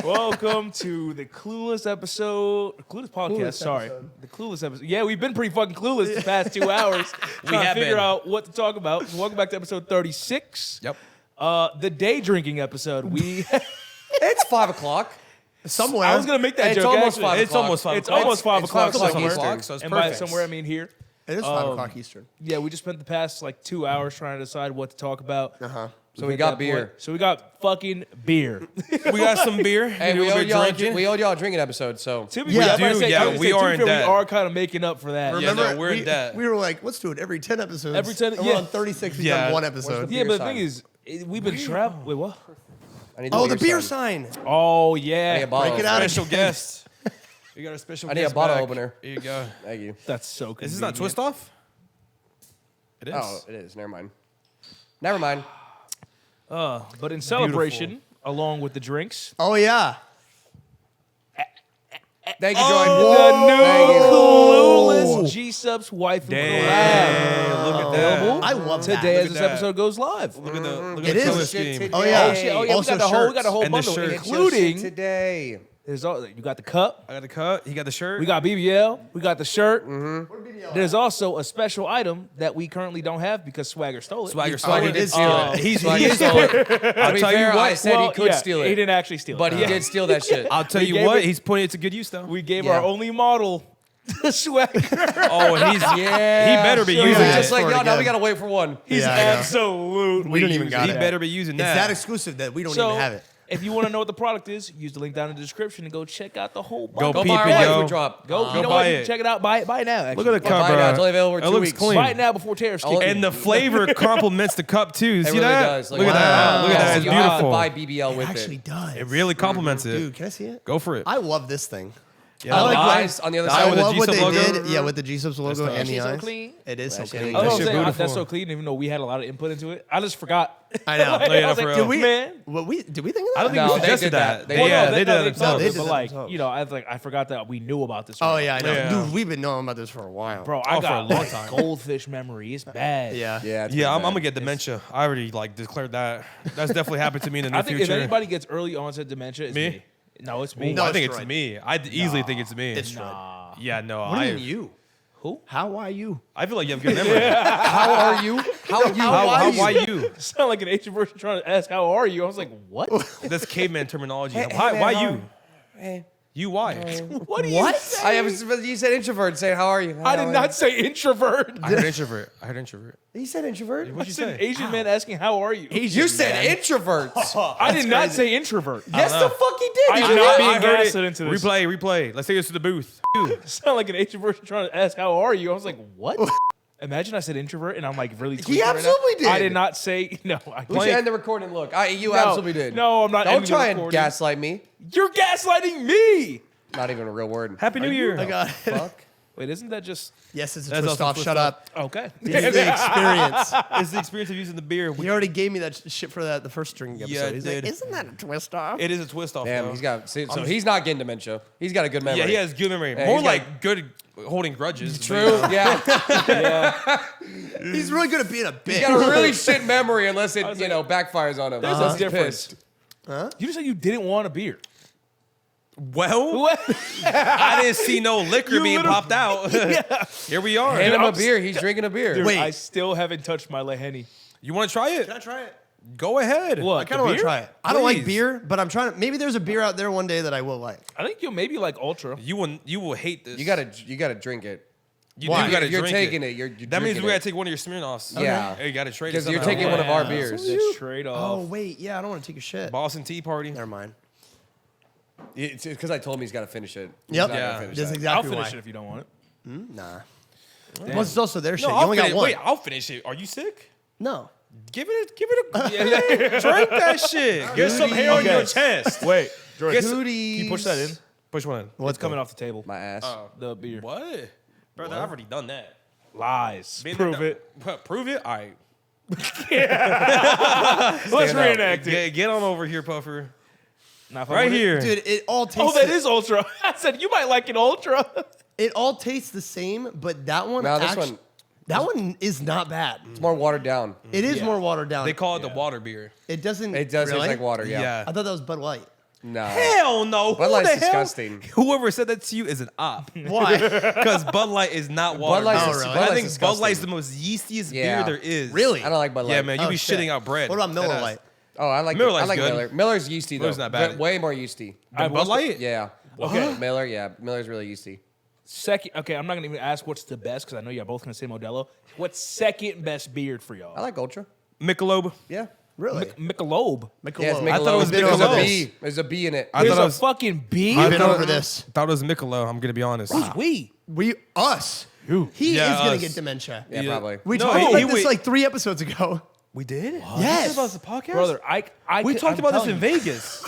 Welcome to the Clooless episode. Clooless podcast, The Clooless episode. Yeah, we've been pretty fucking clueless the past 2 hours. Trying to figure out what to talk about. So welcome back to episode 36. Yep. The day drinking episode. It's 5 o'clock. Somewhere. I was going to make that it's joke. Almost 5 it's almost 5 It's o'clock. almost 5 o'clock somewhere. Eastern. So it's And by perfect. somewhere, I mean here. It is 5 o'clock Eastern. Yeah, we just spent the past 2 hours trying to decide what to talk about. So we got beer. So we got fucking beer. We got some beer. Hey, we we owed y'all a drinking episode, so. We are in debt. We are kind of making up for that. Yeah, no, we're in debt. We were like, let's do it every 10 episodes. Every 10, and we're on 36. We've done one episode. Yeah, but the thing is, we've been trapped. Wait, what? I need the beer sign. Oh, I need yeah. a bottle. Break it out. Special guest. We got a special I need a guest bottle back. opener. Here you go. Thank you. That's so convenient. Is this not twist off? It is. Oh, it is. Never mind. Never mind. But in celebration, along with the drinks, Oh, yeah. Thank you, Joy. the new Clooless G-Subs waifu Damn, collab. look at that. Available I love that. today Look as at this that. episode goes live. Look at the It is. color Shit scheme. Oh, yeah. Oh, shit. Oh, yeah. Also we got a shirts. whole And the bundle, shirts. including Today. there's all, you got the cup, I got the cut. He got the shirt. we got BBL, we got the shirt. There's also a special item that we currently don't have because Swagger stole it. Swagger Oh, stole he it. did steal it. He's Swagger stole it. I'll be tell fair, you I what. said he could steal He it. didn't actually steal But it. he did steal that shit. I'll tell We you gave what. it- He's putting it to good use though. We gave Yeah. our only model Swagger. Oh, and he's Yeah. he better be Sure. using Yeah. it. Just like Swear to y'all, now God. we gotta wait for one. He's Yeah, I know. absolutely We don't even using got it. He it. better be using It's that. that exclusive that we don't So, even have it. if you want to know what the product is, use the link down in the description and go check out the whole Go bundle. Go buy peep our it, yo. waifu drop. Go, you know buy what? it. Check it out. Buy it now. Actually. Look at the Buy cup, it now. bro. It's only available for It 2 looks weeks. clean. Buy it now before tariffs kick in. And the flavor complements the cup too. It See really that? does. Look at that. Look at that. It's You have to beautiful. buy BBL with It actually it. does. It really complements it. Dude, can I see it? Go for it. I love this thing. Yeah. I The like eyes on the other the eye I side. with the love what they G-Sub logo? did. Yeah, with the G-Subs logo nice. and the Shit's so eyes. clean. It is so That shit clean. is- I was That gonna shit say, beautiful. that's so clean, even though we had a lot of input into it. I just forgot. I know. Like, No, yeah, I was for like, real. Did we? man. Did we think of that? I don't think No, we they suggested did that. that. They, They- Well, yeah, no, they did that thought themselves. They it, did but that like, themselves. you know, I forgot that we knew about this. Oh already. yeah, I know. Yeah. Dude, we've been knowing about this for a while. Bro, Oh, I for got a long like, time. goldfish memory. It's bad. Yeah. Yeah, it's Yeah, I'm pretty gonna get dementia. I already declared that. That's definitely happened to me in the near I think future. if anybody gets early onset dementia, it's Me? me. No, it's me. No, I think it's it's Droid. me. I easily think it's me. It's Droid. Nah. Yeah, no, What do you mean you? Who? How are you? I feel like you have good memory. How are you? Why you? Sound like an Asian person trying to ask, "How are you?" I was like, "What? That's caveman terminology. Hey, why man, why how- you? Hey. You why? What do you say?" You said introvert. Say, how are you? I did not say introvert. I heard introvert. I heard introvert. You said introvert? What'd I you said say? Asian man asking, "How are you?" You said introverts. I did not say introvert. Yes, the fuck you did. I You did did. not be I heard gaslit it. into this. Replay. Let's take this to the booth. Sound like an Asian person trying to ask, "How are you?" I was like, "What?" Imagine I said introvert and I'm like really. tweaking right now. absolutely did. I did not say no. We should end the recording. Look, you No, absolutely did. No, I'm not. Don't ending the try and recording. gaslight me. You're gaslighting me. Not even a real word. Happy New Year. I got it. Fuck. Wait, isn't that just Yes, it's a That's twist also off. twist Shut off. up. okay? It's the experience. It's the experience of using the beer. He already gave me that shit for the first drinking episode. Yeah, He's did. like, isn't that a twist off? It is a twist off. Damn, though. he's got. So he's not getting dementia. He's got a good memory. Yeah, he has good memory. Yeah, More he's got- like good holding grudges. True. Yeah. He's really good at being a bitch. He's got a really shit memory unless it was like- backfires on him. There's He's a difference. pissed. You just said you didn't want a beer. Well, What? I didn't see no liquor You being literally- popped out. Here we are. Hand him a I'm- beer. He's drinking a beer. Dude, Wait. I still haven't touched my Lehenny. You want to try it? Can I try it? Go ahead. What? I kind of want to try it. I don't Please. like beer, but I'm trying to. Maybe there's a beer out there one day that I will like. I think you'll maybe like Ultra. You will hate this. You gotta drink it. You Why? do gotta If you're drink taking it. You're That means drinking we it. gotta take one of your Smirnoffs. Yeah. Hey, you gotta trade it. Because you're somehow. taking one of our Yeah. beers. It's trade Oh off. wait, yeah, I don't want to take a shit. Boston Tea Party. Never mind. It's because I told him he's got to finish it. He's Yep. not gonna Yeah. finish That's that. exactly I'll finish why. it if you don't want it. Nah. Damn. Well, it's also their shit. No, You I'll only got finish. one. Wait, I'll finish it. Are you sick? No. Give it a drink that shit. Get some hair on Okay. your chest. Wait, Jordan, Guess- can you push that in? Which one? What's coming off the table? My ass. The beer. What? Brother, I've already done that. Lies. Been Prove there, it. done- Prove it? All right. Let's out. reenact it. Get on over here, Puffer. Not if I Right want it. here. Dude, it all tastes. Oh, that is Ultra. I said you might like an Ultra. It all tastes the same, but that one. Now this actu- one- That one is not bad. It's more watered down. It is Yeah. more watered down. They call it the water beer. It doesn't. It does really? taste like water. Yeah. I thought that was Bud Light. No. Hell no. Bud Who Light's the hell? disgusting. Whoever said that to you is an op. Why? Because Bud Light is not water. Light's Oh, dis- really? Bud I Light's think Bud disgusting. Light's the most yeastiest Yeah. beer there is. Really? I don't like Bud Light. Yeah, man. You Oh, be shit. shitting out bread. What about Miller Deadass. Lite? Oh, I like Miller I Lite's like good. Miller. Miller's yeasty though. Miller's not bad. Way more yeasty. The Bud Light? Yeah. Okay. Miller, yeah. Miller's really yeasty. Second, okay, I'm not gonna even ask what's the best because I know y'all both gonna say Modelo. What's second best beer for y'all? I like Ultra. Michelob. Yeah. Really? Michelob. Yeah, it's Michelob. Michelob. I thought it was There's a Michelob. B. There's a B in it. I There's thought it a was- fucking beer. I've been thought- over this. Thought it was Michelob. I'm gonna be honest. Who's we? Us. Who? He Yeah, is gonna us. get dementia. Yeah, probably. We No, talked he- about he this would- like 3 episodes ago. We did? Yes. About the podcast, Brother, I We talked I'm about this telling in you. Vegas.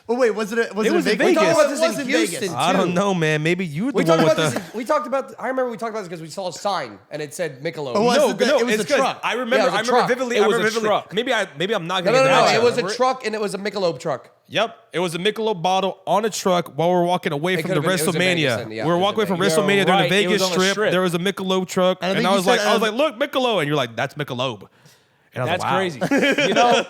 Oh wait, was it? Was It was in Vegas. We talked about Oh, this it was in Houston. I don't know, man. Maybe you were the We one talked with about the. this. We talked about. I remember we talked about this because we saw a sign and it said Michelob. Oh, was No, it the- no, it was it's the 'cause truck. I remember. Yeah, it was a I remember truck. vividly. It I was remember a vividly. truck. Maybe I'm not No, gonna no, get no, that. no. It was a Remember? truck and it was a Michelob truck. Yep, it was a Michelob bottle on a truck while we're walking away It from the could've been- it was in Vegas WrestleMania. then, yeah, We were it was walking away in from Vegas. WrestleMania You're during right, the it Vegas was on the strip. strip. There was a Michelob truck, And I and think I you was like, said, look, Michelob, and you're like, that's Michelob. And I was That's like, wow. crazy. You know,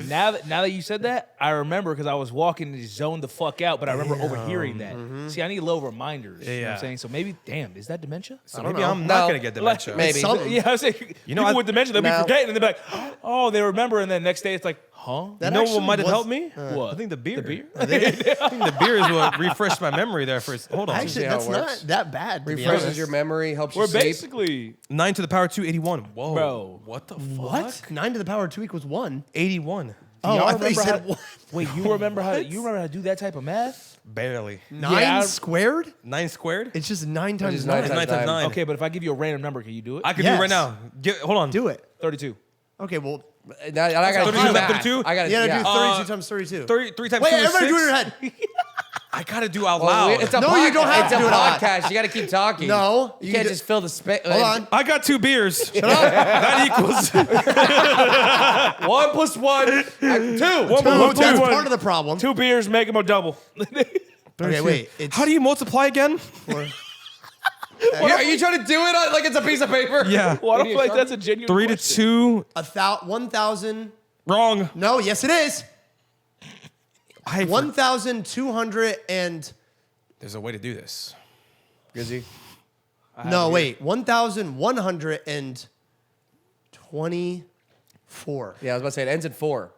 now that you said that, I remember because I was walking and zoned the fuck out, but I remember overhearing that. See, I need little reminders. You know what Yeah. I'm saying? So maybe, damn, is that dementia? So maybe know. I'm not No. gonna get dementia. Maybe. Something. Yeah, I was saying, You know, people I- with dementia, they'll be No. forgetting, and they'll be like, oh, they remember, and then next day it's like, huh? You That know actually what might have was- helped me? What? I think the beer. The beer? I think the beer is what refreshed my memory there first. Hold on. Actually, see how that's it works. not that bad. To be Refreshes honest. your memory, helps you We're sleep. basically 9 to the power 2, 81. Whoa. Bro. What the fuck? What? 9 to the power 2 equals 1. 81. Oh, y'all I thought you remember said how- 1. wait. You remember how to do that type of math? Barely. 9 Yeah, I- squared? 9 squared? It's just 9 times is 9. nine It's 9 times 9. Okay, but if I give you a random number, can you do it? I could do it Yes. right now. Hold on. Do it. 32. Okay, well, And I gotta 32, do math. 32? I gotta you gotta yeah. do 32 times 32. 3 times Wait, 2 is everybody 6. do it in your head. I gotta do out Well, loud. it's a No, podcast. you don't have it's to a do it out. podcast. You gotta keep talking. No, you you can't do- just fill the space. Hold on. I got 2 beers. Shut up. That equals 1 plus 1. 2. That's part of the problem. 2 beers make them a double. Okay, wait. It's How do you multiply again? Are you trying to do it like it's a piece of paper? Yeah. Well, I don't Idiot, feel like son. that's a genuine 3 to question. 2. 1,000. Wrong. No, yes, it is. I 1,200 and. There's a way to do this. Grizzy. No, wait. 1,124. Yeah, I was about to say it ends in 4.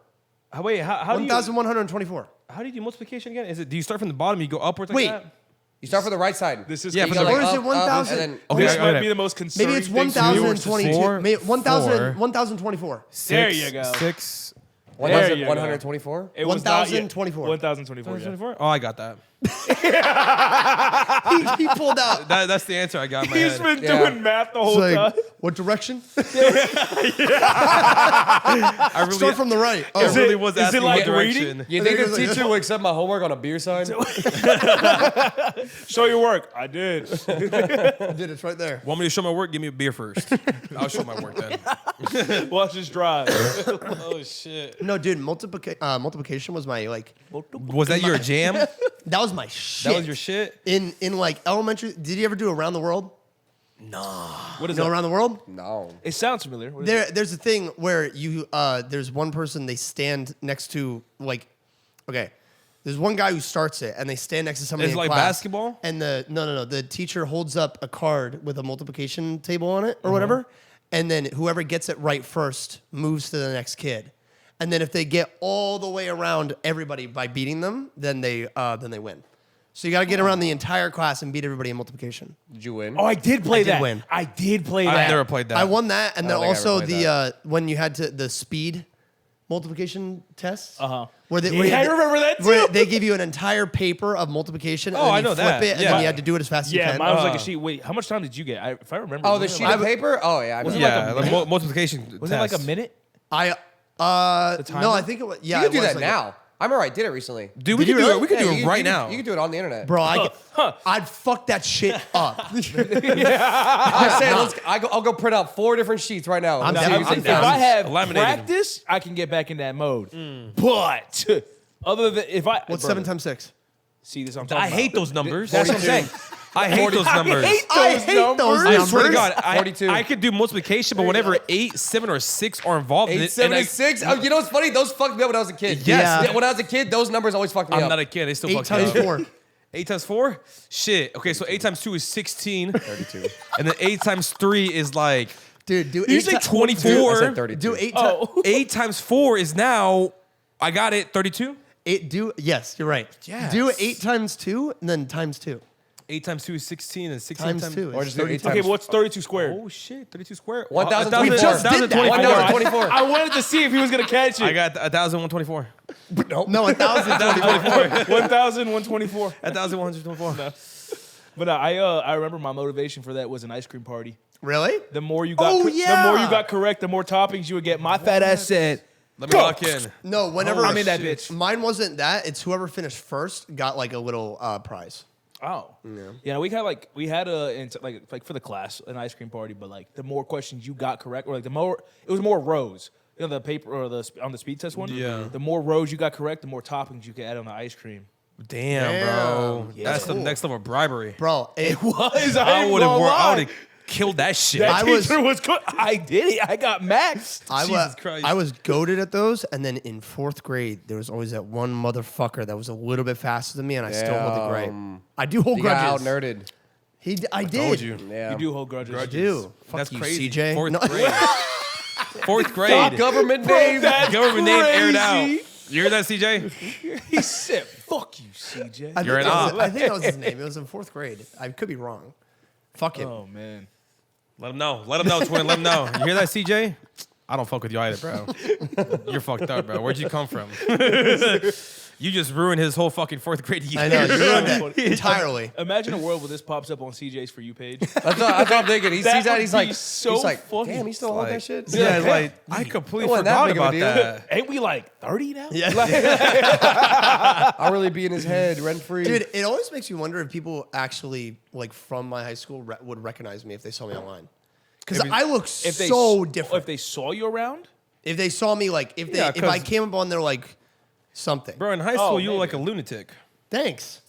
Wait, how do you 1,124. how do you do multiplication again? Is it do you start from the bottom, you go upwards like Wait. that? You start from the right side. This is Yeah, You from go the- Or is it up, 1,000? and then Okay, This I might got be it. the most concerning Maybe it's thing to me. 1,022. Four, Maybe 1,000, four. 1,024. There you go. 6. There you go. 1,124. It was not yet. 1,024. 1,024. Yeah. 24? Oh, I got that. He pulled out. That's the answer I got in my He's head. been Yeah. doing math the whole It's time. like, what direction? I really, Start from the right. I Oh, really was is it asking like what direction. reading? You think think the it was like- teacher will accept my homework on a beer sign? Show your work. I did. I did. It's right there. Want me to show my work? Give me a beer first. I'll show my work then. Watch this drive. Oh shit! No, dude, multiplication was my, like, Was that your jam? that was my shit. That was your shit? In like elementary, did you ever do Around the World? What is You know that? Around the World? No. It sounds familiar. What is it? There's a thing where you there's one person they stand next to, like, okay, there's one guy who starts it and they stand next to somebody Is it in like class, basketball? and the teacher holds up a card with a multiplication table on it or Uh-huh. whatever, and then whoever gets it right first moves to the next kid, and then if they get all the way around everybody by beating them, then they win. So you got to get around the entire class and beat everybody in multiplication. Did you win? Oh, I did play did that. win. I did play I've that. never played that. I won that, and I then don't think I ever also played the when you had to the speed multiplication tests. Where they, Yeah, I remember that Where too. they give you an entire paper of multiplication. And Oh, then I you know flip that. it, and Yeah. then you had to do it as fast as you Yeah, can. mine was like a sheet. Wait, how much time did you get? If I remember. Oh, the wasn't sheet it of paper? Oh, yeah. I Was it remember. like Yeah, a the minute? multiplication. Was it like a test. minute? I The timer? no, I think it was. Yeah, You can it do was that like now. I remember I did it recently. Dude, we Did could you do it. really? We could do Yeah, it you right can- now. You can do it on the internet. Bro, I'd fuck that shit up. I say, I'll go print out 4 different sheets right now. I'm Let's down. see who's I'm in down. If I have Laminated. practice, I can get back in that mode. But other than if I What's brother, 7 times 6? See this? I'm talking I hate about. those numbers. That's what I'm 42. saying. I hate those numbers. I hate those numbers. I swear to God, 42. I could do multiplication, but whenever 8, 7, or 6 are involved, 8, 7, and 6. Oh, you know what's funny? Those fucked me up when I was a kid. Yes. Yeah. When I was a kid, those numbers always fucked me up. I'm not a kid. They still 8 fuck times me up. 4. 8 times 4? Shit. Okay, so 8 times 2 is 16. 32. And then 8 times 3 is like... Dude, do You 8 say ti- 24. I said 32. Do 8 8 times 4 is now... I got it. 32? Yes, you're right. Yes. Do 8 times 2 and then times 2. 8 times 2 is 16, and 16 Times 2 Or is just do 8 32. times. Okay, but what's 32 squared? Oh, shit. 32 squared. 1,024. We just did that. 1,024. I wanted to see if he was gonna catch it. I got 1,124. No, 1,024. 1,124. 1,124. But I remember my motivation for that was an ice cream party. Really? The more you got, Oh, the yeah. more you got correct, the more toppings you would get. My fat ass said, Let me lock in. No, whenever I'm in that bitch. Mine wasn't that. It's whoever finished first got like a little prize. "Oh, yeah." We had like for the class an ice cream party, but like the more questions you got correct, or like the more it was more rows. You know the paper or on the speed test one. Yeah. The more rows you got correct, the more toppings you could add on the ice cream. Damn, bro. Yeah, That's cool. the next level of bribribery. Bro, it Was I would have killed that shit. That I was- teacher was good. I did it. I got maxed. Jesus Christ. I was goated at those, and then in 4th grade, there was always that one motherfucker that was a little bit faster than me, and I still hold the grade. I do hold You got out grudges. nerded. I did. Told you. Yeah. You do hold grudges. I do. Fuck That's you, crazy. CJ. 4th No. grade. 4th grade. Government name. Government name aired out. crazy. You hear that, CJ? He said, "Fuck you, CJ." I You're think an that was- op. I think that was his name. It was in 4th grade. I could be wrong. Fuck him. Oh man. Let him know. Let him know, twin. Let him know. You hear that, CJ? I don't fuck with you either, bro. You're fucked up, bro. Where'd you come from? You just ruined his whole fucking 4th grade year. I know. You ruined that entirely. Imagine a world where this pops up on CJ's For You page. That's what I'm thinking. He That sees that. would He's be like, so funny. damn, he still hold that Like, shit. Yeah, Yeah. like, I completely It wasn't that forgot big of a about deal. that. Ain't we like 30 now? Yeah. I'll really be in his head rent free. Dude, it always makes you wonder if people actually, like, from my high school would recognize me if they saw me online. Because I look If they so s- different. If they saw you around, If they saw me, like, if Yeah, if I 'cause- came up on their, like, something. Bro, in high school, you look like maybe. a lunatic. Thanks.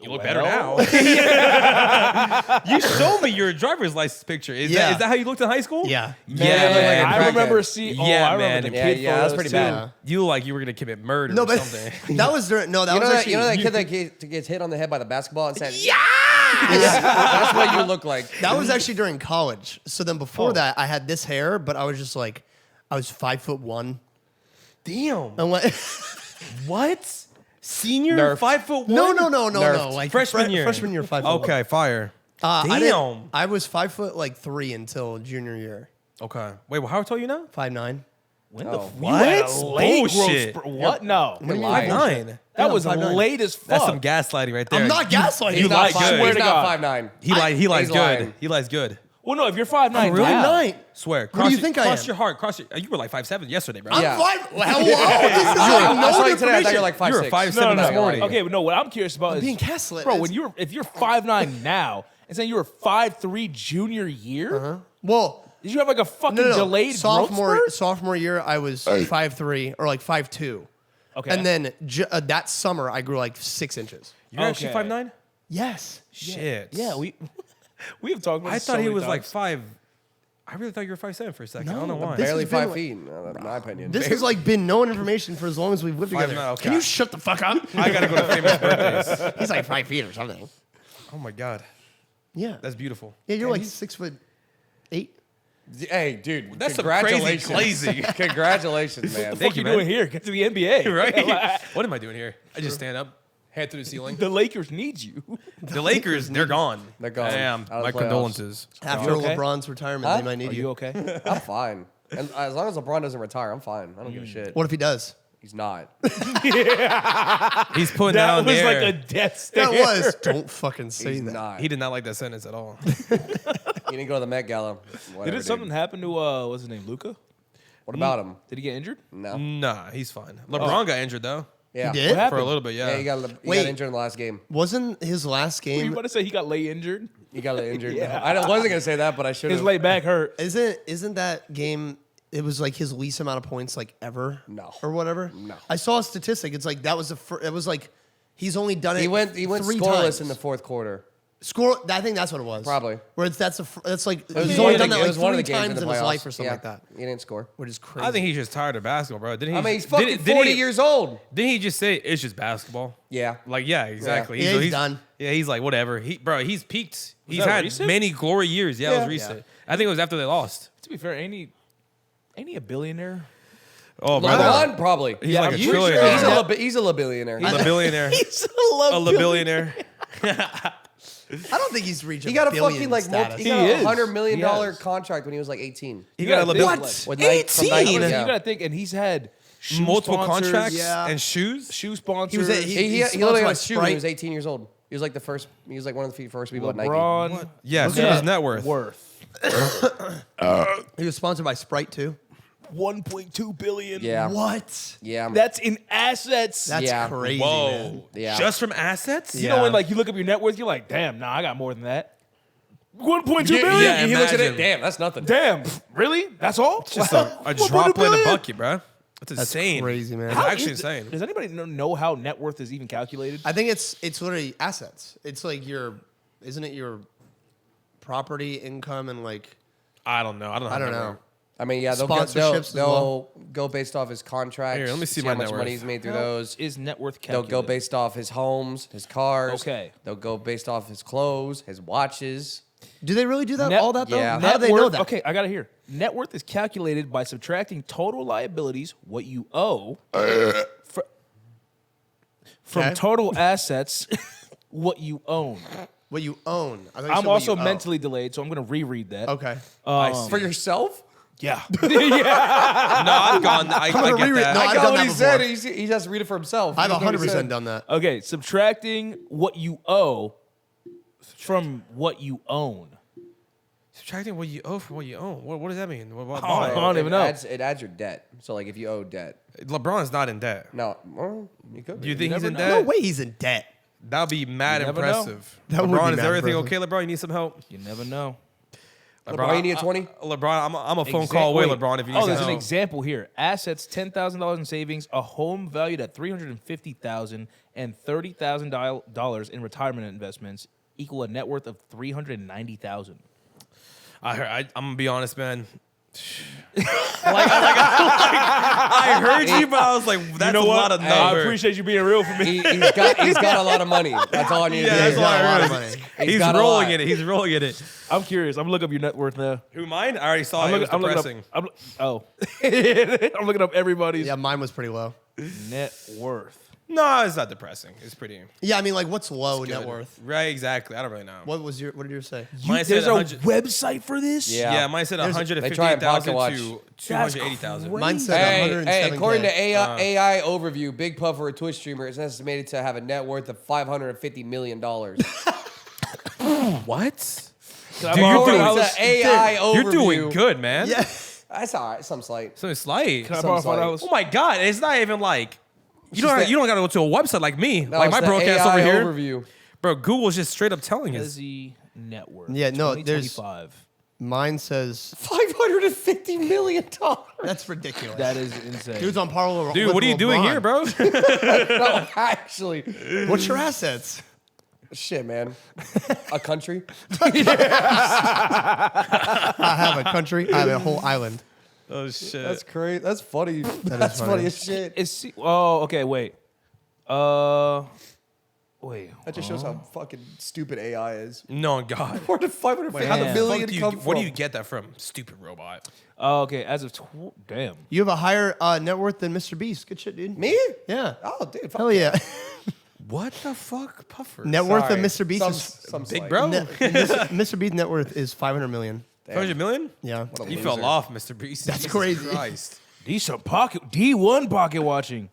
You look better Well. now. You showed me your driver's license picture. Is Yeah. that how you looked in high school? Yeah. Yeah, Man, man. like a I remember crackhead. seeing. Yeah, I remember man. the Yeah, kid yeah, that's photos, pretty too. bad. You look like you were gonna commit murder No, or but something. that was during, no, that You was know that, actually, you know that kid that gets hit on the head by the basketball and said, "Yeah." That's what you look like. that was actually during college. So then before that, I had this hair, but I was just like, I was 5'1". Damn. And what? What? Senior? Nerf. 5'1"? No. Nerfed. Like Freshman year. Freshman year, 5'1". Okay, fire. Damn. I was 5'3" until junior year. Okay. Wait, well, how tall are you now? 5'9". When Oh, the what? You had a late Bullshit. growth what? No. You're mean lying. 5'9". That Yeah, was 5'9". late as fuck. That's some gaslighting right there. I'm not gaslighting. He's You not lied five- good. He's Swear to not God. 5'9". He lies He's good. lying. He lies good. Well, no, if you're 5'9", really? now, 5'9". Swear. What do you think I Cross am? your heart. Cross your. You were like 5'7" yesterday, bro. I'm Yeah. 5. Well, hello. This is I like saw no you today. I thought you were information. like 5'6". You were 5'7" No, this no, morning. Okay, but no, what I'm curious about is being gaslit. bro. It's- If you're 5'9" now and saying you were 5'3" junior year, Well, did you have like a fucking no. delayed growth spurt? Sophomore year, I was 5'3" or like 5'2". Okay, And then that summer, I grew like 6 inches. You're actually Okay. 5'9"? Yes. Shit. yeah, we have talked about. I this so thought he many was like times. 5. I really thought you were 5'7" for a second. I don't know No, why. this Barely has been 5 like- feet, in my opinion. This has like been known information for as long as we've lived 5'9", together. okay. Can you shut the fuck up? I gotta go to famous birthdays. He's like 5 feet or something. Oh my god, Yeah. that's beautiful. Yeah, you're like 6'8". Hey, dude, That's some crazy congratulations. lazy. Congratulations, man. Thank you, you man. doing here? Get to the NBA, Right? What am I doing here? I just stand up, head through the ceiling. The Lakers need you. The Lakers, they're gone. They're gone. Damn. Out of My the playoffs. condolences. After okay? LeBron's retirement, Huh? they might need Are you you. okay? I'm fine. And as long as LeBron doesn't retire, I'm fine. I don't give a shit. What if he does? He's not. He's putting That down was there. like a death stare. That was. Don't fucking say He's that. not. He did not like that sentence at all. He didn't go to the Met Gala. Whatever, Did something happen to what's his name, Luca? What about him? Did he get injured? No. Nah, he's fine. LeBron got injured though. Yeah. He did? What For happened? a little bit, yeah. Yeah, he got Wait. injured in the last game. Wasn't his last You game? about to say he got lay injured? He got injured. Yeah. I wasn't gonna say that, but I should His have. lay back hurt. Isn't that game? It was like his least amount of points like ever. No. Or whatever. No. I saw a statistic. It's like that was the first. It was like he's only done it. He went 3 scoreless times. in the fourth quarter. Score. I think that's what it was. Probably. Where that's like was he's one only of done the- that it like was one of 3 the games times in in the his playoffs. life or something Yeah. like that. He didn't score. Which is crazy. I think he's just tired of basketball, bro. Didn't he? I mean, he's fucking 40 years old. Didn't he just say it's just basketball? Yeah. Like, yeah, exactly. Yeah, he's done. Yeah, he's like, whatever. He's peaked. He's that had recent? many glory years. Yeah, it Yeah. was recent. I think it was after they lost. To be fair, ain't he a billionaire? Oh, bro. LeBron, probably. He's like a I'm pretty trillionaire. sure he's a billionaire. He's a billionaire. He's a billionaire. I don't think he's reaching. He got a billion fucking like status. he got He a is. $100 million He has. contract when he was like 18. He got a What? billion. With Nike- from Nike, 18? yeah. You gotta think, and he's had shoe Multiple sponsors, contracts Yeah. and shoes. shoe sponsors. He was He sponsored literally by got a shoe when he Sprite. was 18 years old. He was like the first. He was like one of the first people at Nike. LeBron. Yeah, so his net worth. He was sponsored by Sprite too. 1.2 billion. Yeah. What? Yeah. That's in assets. That's Yeah. crazy, Whoa. man. Yeah. Just from assets? You know when like you look up your net worth, you're like, damn, nah, I got more than that. 1.2 Yeah, billion. yeah, he looks at it. imagine. Damn, that's nothing. Damn, really? That's all? Just a drop in a bucket, bro. That's insane. crazy, man. That's actually insane. Does anybody know how net worth is even calculated? I think it's literally assets. It's like isn't it your property income and like I don't know. I don't know. I mean, yeah, they'll Sponsorships as well. go based off his contracts. Here, let me see how my much net worth. money he's made through those. Is net worth They'll calculated? go based off his homes, his cars. Okay. They'll go based off his clothes, his watches. do they really do that? Net- All that though? Yeah. How do they know worth- that? Okay, I got it here. Net worth is calculated by subtracting total liabilities, what you owe, from Okay. total assets, what you own. What you own. I thought you said I'm what also you owe. mentally delayed, so I'm going to reread that. Okay. For yourself? Yeah. No, I've gone. I gonna get reread- that. no, I I've got done what that he before. said. He has to read it for himself. I've He doesn't know what he 100% said. done that. Okay, subtracting what you owe from what you own. Subtracting what you owe from what you own. What does that mean? What, Oh, I don't even know. It adds your debt. So like if you owe debt, LeBron's not in debt. no, well, you could. Do you think he's never in know. debt? No way he's in debt. That would be mad You never know. impressive. That would be LeBron, is mad everything impressive. okay, LeBron? You need some help? You never know. LeBron, you need a 20? LeBron, I'm a phone call away, Wait. LeBron, if you need Oh, some there's an help. example here. Assets, $10,000 in savings, a home valued at $350,000, and $30,000 in retirement investments equal a net worth of $390,000. I'm gonna be honest, man. I heard you, but I was like, that's a lot of I numbers. appreciate you being real for me. He's got a lot of money. That's all I need Yeah, to that's do. all I got a lot heard. of money. He's got a rolling lot. in it. He's rolling in it. I'm curious. I'm looking up your net worth now. Who, mine? I already saw it. It was depressing. I'm looking up everybody's Yeah, mine was pretty low. net worth. No, it's not depressing. It's pretty Yeah, I mean, like, what's low good. net worth? Right, exactly. I don't really know. What did yours say? Mine said There's a 100 website for this? Yeah. Yeah, mine said They try and 158,000 pocket to That's 280,000. crazy. Mine said Hey, 107K. according to AI overview, Big Puff, a Twitch streamer, is estimated to have a net worth of $550 million. What? Can I Dude, borrow you're $5? doing- It's an AI overview. You're doing good, man. Yeah. That's all right. Some slight. So it's slight. Can I Some borrow site. $5? Oh my god, it's not even like you just don't that- you don't gotta go to a website like me, No, like it's my the broadcast AI over here, overview. bro. Google's just straight up telling us. Desi net worth. Yeah, no, there's- 2025. Mine says $550 million. that's ridiculous. That is insane. Dude's on par with Dude, what are you doing LeBron. here, bro? No, actually. What's your assets? Shit, man. A country. I have a country. I have a whole island. Oh shit. That's crazy. That's funny. is That's funny. funny as shit. Okay, wait. Wait. That just shows how fucking stupid AI is. No, God. Where did 550 Damn. million Fuck do you- come from? Where do you get that from? Stupid robot. Okay, as of damn. You have a higher net worth than Mr. Beast. Good shit, dude. Me? Yeah. Oh, dude. Fuck Hell yeah. What the fuck, Puffer? Net worth of Sorry. Mr. Beast Some- is some Big slight. bro. Mr. Beast's net worth is 500 million. 500 million? Yeah. What a You loser. fell off, Mr. Beast. That's Jesus crazy. Christ. D1 pocket watching.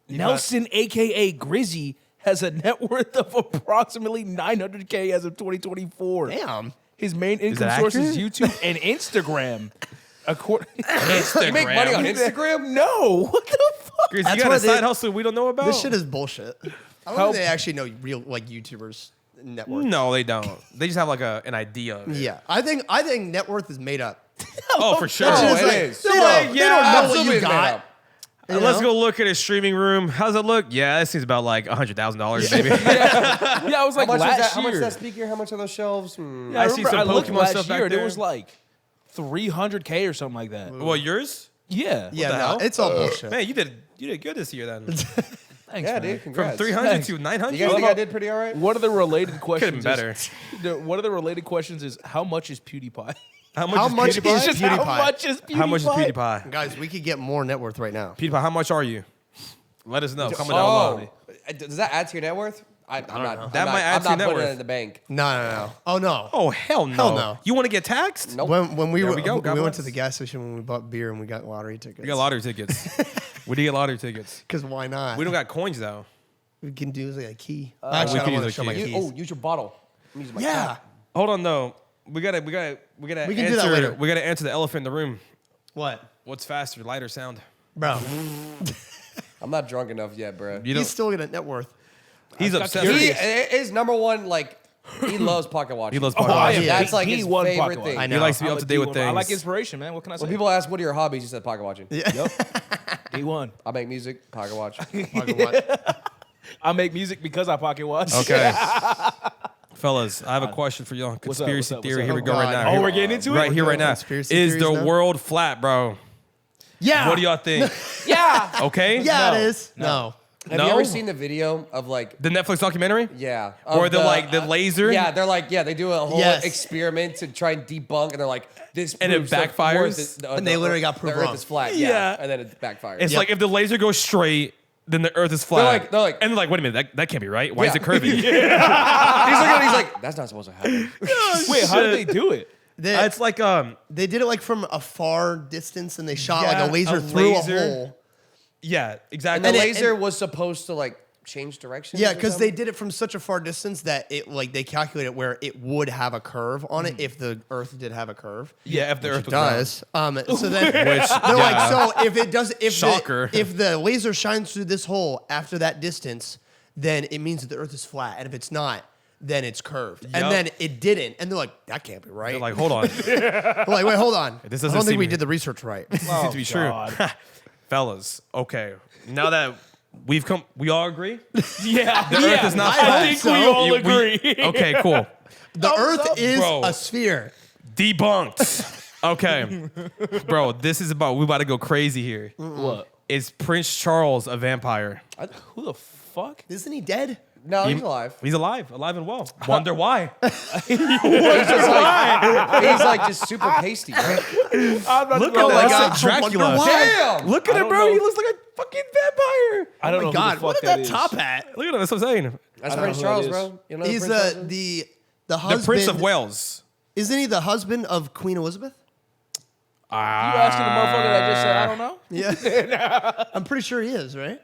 Nelson, aka Grizzy, has a net worth of approximately 900K as of 2024. Damn. His main income that source is accurate? YouTube and Instagram. You make money on Instagram? No. What the fuck? Chris, That's you got why a side they- hustle we don't know about? This shit is bullshit. I don't How- think they actually know real like YouTubers net worth. No, they don't. They just have like an idea of it. Yeah. I think net worth is made up. Oh, for sure. No, It's it like- is. They don't know what Absolutely you made got. up. Let's go look at his streaming room. How's it look? Yeah, it seems about like $100,000 maybe. Yeah, I was like How much last How much year. is that speaker? How much are those shelves? Yeah, I see some looked Pokemon last stuff back year, and there. it was like $300K or something like that. Well, yours? Yeah. Yeah, the no, hell? it's all bullshit. Man, you did good this year then. Thanks, Yeah, man. dude. From Congrats. 300 to 900. You guys think I did pretty all right? One of the related questions. better. One of the related questions is how much is PewDiePie? How How much PewDiePie? is Just PewDiePie? How much is PewDiePie? How much is PewDiePie? Guys, we could get more net worth right now. PewDiePie, how much are you? Let us know. Comment down below. Does that add to your net worth? I'm not. That might add to your I'm net not putting worth. it in the bank. No. Oh no. Oh, hell no. Hell no. You want to get taxed? Nope. When we There were, we go. God we went bless. to the gas station when we bought beer and we got lottery tickets. We got lottery tickets. We did get lottery tickets. Because why not? We don't got coins though. We can do like a key. we Actually, I can don't want use to a show my key. keys. Use your bottle. I'm using my Yeah. cap. Hold on though. We gotta We can do that answer. later. We gotta answer the elephant in the room. What? What's faster, light or sound? Bro, I'm not drunk enough yet, bro. You don't. he's still getting net worth. He's obsessed. He with is number one. Like he loves pocket watching. He loves Oh, pocket watching. yeah. That's like He his won favorite pocket thing. watch. I He know. likes to be I'm up a to date with D1. things. I like inspiration, man. What can I say? When people ask what are your hobbies, you said pocket watching. Yeah. Yep. D1. I make music, pocket watch. Pocket watch. I make music because I pocket watch. Okay. Fellas, I have a question for y'all. What's up, Conspiracy what's up, theory. what's Here we up? go right God. now. Oh, Here- we're getting into it? right here, right now. Conspiracy Is theories the now? world flat, bro? Yeah. What do y'all think? Yeah. Okay. Yeah, No. it is. No. Have No? you ever seen the video of like The Netflix documentary? yeah, Or of the like the laser? Yeah, they're like they do a whole Yes. experiment to try and debunk, and they're like this And it proves the backfires? Earth is- And they literally got the proved Earth wrong. is flat. Yeah. Yeah, and then it backfires. It's Yep. like if the laser goes straight, then the Earth is flat. they're like- and they're like, wait a minute, that can't be right. Why is Yeah. it curving? he's looking at it, he's like, that's not supposed to happen. Wait, how did they do it? It's like They did it like from a far distance and they shot Yeah, like a laser a through laser. a hole. yeah, And exactly. the it- laser was supposed to like change directions. Yeah, or because they something? did it from such a far distance that it like they calculated where it would have a curve on it if the Earth did have a curve. yeah, if the Earth It was round. does. So then Which, they're yeah. like, so if it does, Shocker. if the laser shines through this hole after that distance, then it means that the Earth is flat, and if it's not, then it's curved. Yep. And then it didn't, and they're like, that can't be right. They're like, hold on. They're like, wait, hold on. This I doesn't don't think seem- we did the research right. This seems to be true. God. Fellas, okay. Now that we all agree? Yeah. The Earth is not I flat. think So, we all You- agree. Okay, cool. The Earth up, is bro. a sphere. Debunked. Okay. Bro, this is about, we about to go crazy here. What? Is Prince Charles a vampire? Who the fuck? Isn't he dead? No, he's alive. He's alive and well. Wonder why. He's like just super pasty, right? I'm not Look gonna at lie. that. I Dracula. wonder why. Damn. Look at I him, don't bro. know. He looks like a fucking vampire. I don't know God, who the what fuck is that is. top hat? Look at him. That's what I'm saying. That's I don't Prince know who Charles, that is. bro. You know who He's Prince Charles is? the The husband. Prince of Wales. Isn't he the husband of Queen Elizabeth? You asking the motherfucker that just said I don't know? Yeah. I'm pretty sure he is, right?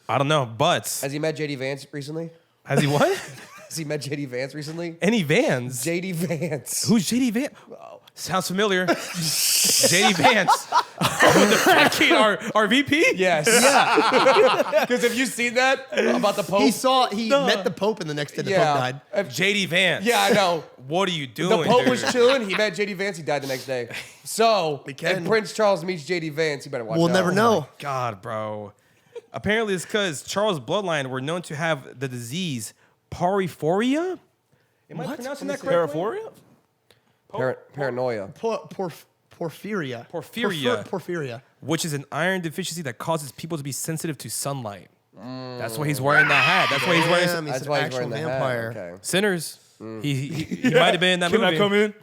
I don't know, but Has he met JD Vance recently? has he what? Has he met JD Vance recently? Any Vans? JD Vance. Who's JD Vance? Sounds familiar. JD Vance. The fucking our VP? Yes. Yeah. Because have you seen that about the Pope? He met the Pope, and the next day the Pope died. JD Vance. Yeah, I know. What are you doing? The Pope dude? was chilling. He met JD Vance. He died the next day. So We can. if Prince Charles meets JD Vance, you better watch out. We'll never know. God, bro. Apparently, it's because Charles' bloodline were known to have the disease paraphoria. Am I pronouncing that correctly? Paraphoria? Paranoia. Porphyria. Porphyria. Porphyria. Which is an iron deficiency that causes people to be sensitive to sunlight. That's why he's wearing that hat. That's why he's wearing Damn, he's That's an why he's actual wearing the vampire. hat. Okay. Sinners. He might have been in that Can movie. I come in?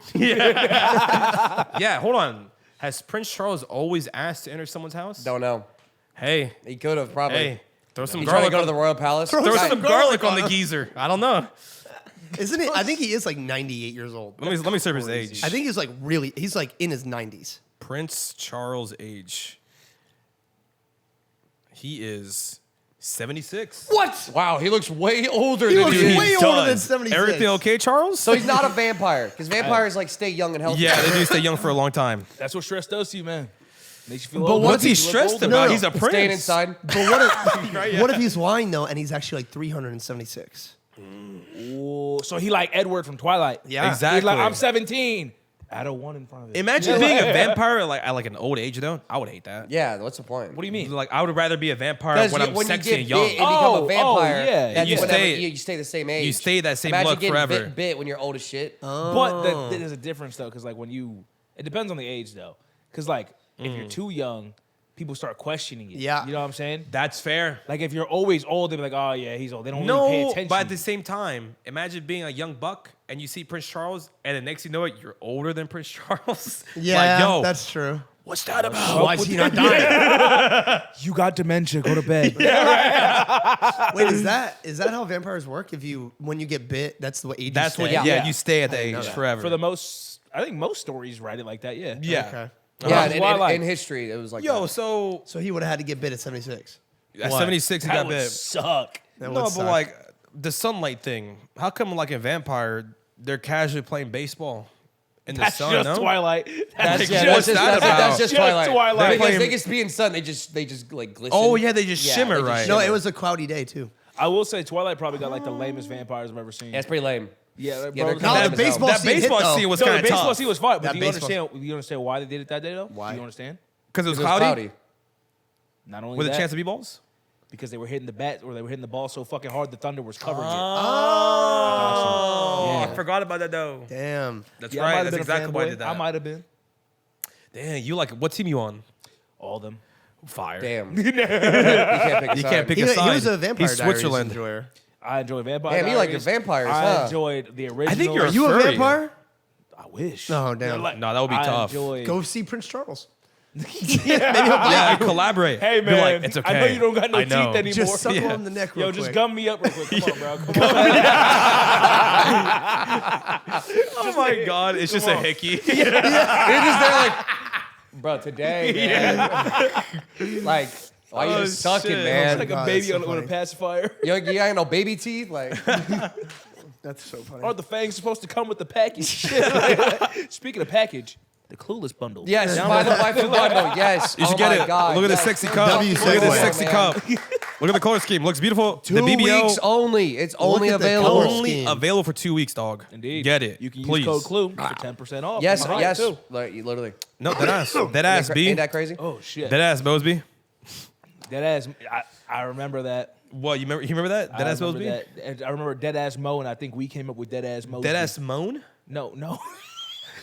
Yeah, hold on. Has Prince Charles always asked to enter someone's house? Don't know. Hey, He could have probably. hey, throw some He trying to garlic. go to the royal palace. Throw Guy- some garlic on the geezer. I don't know. Isn't it? I think he is like 98 years old. Let me serve his age. I think he's like he's like in his 90s. Prince Charles' age. He is 76. What? Wow, he looks way older He than looks he is. way older than 76. Everything okay, Charles? So he's not a vampire because vampires like stay young and healthy. yeah, they do stay young for a long time. That's what stress does to you, man. Makes you feel But old. what's he Makes you look stressed older. about? No, He's a prince. Staying inside. But what if he's lying though, and he's actually like 376? Ooh, so he like Edward from Twilight. Yeah. Exactly. He's like, I'm 17. Add a 1 in front of it. Imagine being a vampire like at like an old age though. I would hate that. Yeah, what's the point? What do you mean? Like I would rather be a vampire when I'm sexy and bit young. and become a vampire, yeah. that's You whenever stay- you stay the same age. You stay that same Imagine look getting forever. bit when you're old as shit. But there's a difference though, because like when it depends on the age though, because like if you're too young, people start questioning it. Yeah. You know what I'm saying? That's fair. Like if you're always old, they're like, oh yeah, he's old. They don't really pay No, attention. but at the same time, imagine being a young buck and you see Prince Charles, and the next you know it, you're older than Prince Charles. Yeah, like, yo, that's true. what's that about? Why is he not dying? You got dementia. Go to bed. Wait, is that how vampires work? When you get bit, that's the age. That's you what. stay? Yeah, Yeah. you stay at the age know that. forever. For the most, I think most stories write it like that. Yeah. yeah. Okay. Yeah, That's why, like- in history, it was like Yo, that. so So he would have had to get bit at 76. at What? 76 he That got would bit. suck. That No, would but suck. like the sunlight thing. How come like a vampire they're casually playing baseball in the That's sun? just no? Twilight. That's That's just- just what's that about? That's just Just Twilight. Twilight. Because Playing- they can be in sun, they just like glisten. Oh yeah, they just shimmer, they just right? No, shimmer. it was a cloudy day too. I will say Twilight probably got like the lamest vampires I've ever seen. Yeah, it's pretty lame. Yeah, Yeah, bro, they're No, kinda the lame as hell. baseball that scene hit, baseball though. scene was No, kind the of baseball tough scene was fine, but That do you baseball- understand? Do you understand why they did it that day though? Why? Do you understand? because it was It was cloudy. cloudy. Not only With that, a chance of b-balls. because they were hitting the bat or they were hitting the ball so fucking hard the thunder was covering it. Oh, Yeah. I forgot about that though. Damn. That's Yeah, I might right. have That's been exactly a why I fanboy. did that. I might have been. Damn, you like what team you on? All of them. Fire. Damn. You can't pick a You side. can't pick He, a he side. was a Vampire He's Diaries Switzerland. enjoyer. I enjoy Vampire Damn, you like the Diaries. vampires, I huh? enjoyed the original. I think you're Are you a furry. vampire? I wish. No, damn. No, that would be I tough. enjoyed- Go see Prince Charles. Yeah, collaborate. Hey Be man, like, it's okay. I know you don't got no I know. teeth anymore. Just suckle Yeah. him the neck real Yo, quick. just gum me up real quick. Come on, bro. Come on. Oh my god, it's just a hickey. You're just there like, bro, today, man. Like, why you Oh, just sucking, shit. man? It's like a God, baby that's so on with a funny. pacifier. You got no baby teeth? Like, That's so funny. Aren't the fangs supposed to come with the package? Speaking of package, the Clueless bundle. yes, buy the wife and bundle. Yes. You should Oh get my it. God, Look at yes. the sexy cup. W Look at the segue. sexy Man. cup. Look at the color scheme. Looks beautiful. 2 the BBL weeks only. It's only at the available. color only scheme. available for 2 weeks, dog. Indeed. Get it. You can please. use code Clue for 10% off. Yes, Right, yes. too. Like, literally. No, that ass. That ass, B. Ain't that crazy? Oh shit. That ass, Mosby. That ass. I remember that. What, you remember that? That I ass, remember Mosby? that. And I remember Dead Ass Mo, and I think we came up with Dead Ass Mo. That ass moan? No, no,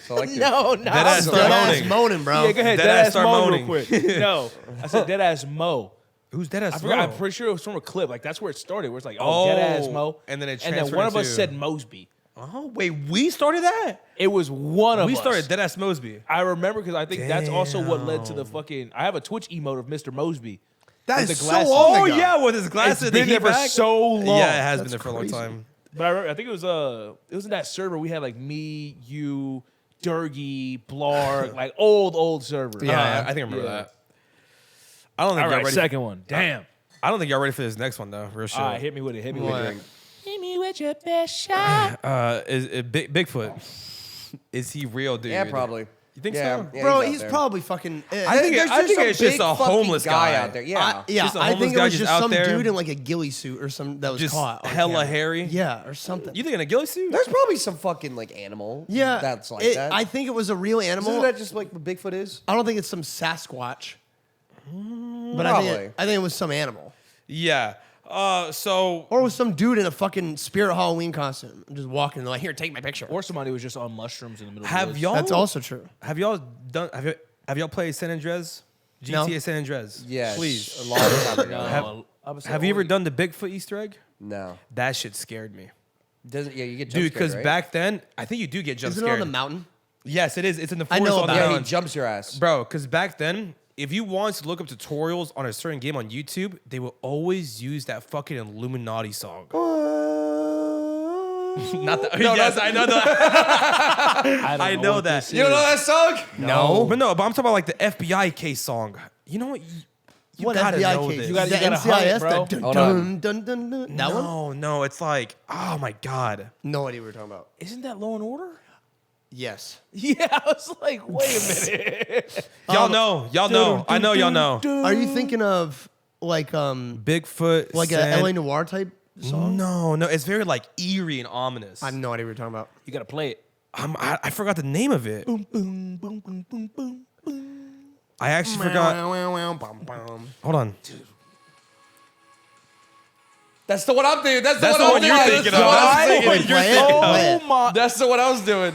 Selective. no. That ass start Dead ass moaning. moaning, bro. Yeah, go ahead. Dead Dead ass Ass start Mo moaning. real quick. No, I said Dead Ass Mo. Who's that ass I forgot. Mo? I'm pretty sure it was from a clip. Like that's where it started. Where it's like, oh, Dead Ass Oh, Mo, and then it one transferred of us into- said Mosby. Oh, wait, we started that? It was one of We us. started Dead ass Mosby. I remember because I think that's also what led to the fucking. I have a Twitch emote of Mr. Mosby. That With is the so glasses. long Oh, ago. yeah, with his glasses. It's been the there for heat back. so long. Yeah, it has been That's there for a long crazy. time. But I remember, I think it was in that server we had like me, you, Durgy, Blarg, like old server. Yeah, I think I remember Yeah. that. I don't think All y'all right, ready. second one. Damn. I don't think y'all ready for this next one though. Real shit. All right, hit me with it. Hit me with What? it. Hit me with your best shot. Is Bigfoot? Is he real, dude? Yeah, probably. You think Yeah, so? yeah, Bro, out he's there. probably fucking. I think There's it's big just a fucking homeless guy out there. Yeah. Yeah, Just a I homeless think it guy was just just out some there. dude in like a ghillie suit or something that was Just caught. on hella camera. hairy. Yeah, or something. You think in a ghillie suit? There's probably some fucking like animal. Yeah, That's like it- that. I think it was a real animal. Isn't that just like what Bigfoot is? I don't think it's some Sasquatch. But Probably. I think it was some animal. Yeah. So Or it was some dude in a fucking Spirit Halloween costume just walking. They're like, here, take my picture. Or somebody was just on mushrooms in the middle of the have woods. y'all? That's also true. Have y'all done? Have y'all played San Andreas? No. GTA San Andreas. Yes. Please. A long time ago. No, I would say Have you ever only- done the Bigfoot Easter egg? No. That shit scared me, Doesn't you get jump dude. scared, Because right? back then, I think you do get jump Isn't scared. it on the mountain? Yes, it is. It's in the I forest know on the about it. Yeah, he mountain. jumps your ass. Bro, because back then, if you wanted to look up tutorials on a certain game on YouTube, they will always use that fucking Illuminati song. Not that. Yes, I know that. I I know that. You don't know that song? No, but I'm talking about like the FBI case song. You know what? You What gotta FBI know case? this. You gotta- the hunt it, NCIS? bro. That dun, Hold dun, on. dun, dun, dun. That one? No, it's like, oh my god. No idea what we're talking about. Isn't that Law and Order? Yes. Yeah, I was like, wait a minute. Y'all know. Y'all know. I know y'all know. Are you thinking of like Bigfoot. like a San- LA Noir type song? No, it's very like eerie and ominous. I have no idea what you're talking about. You gotta play it. I forgot the name of it. Boom, boom, boom, boom, boom, boom, boom. I actually forgot. Hold on. That's the one I'm thinking. That's the That's one the I'm one you're thinking. thinking That's the of. one I'm That's the thinking. one you're thinking of. Oh my. That's the one I was doing.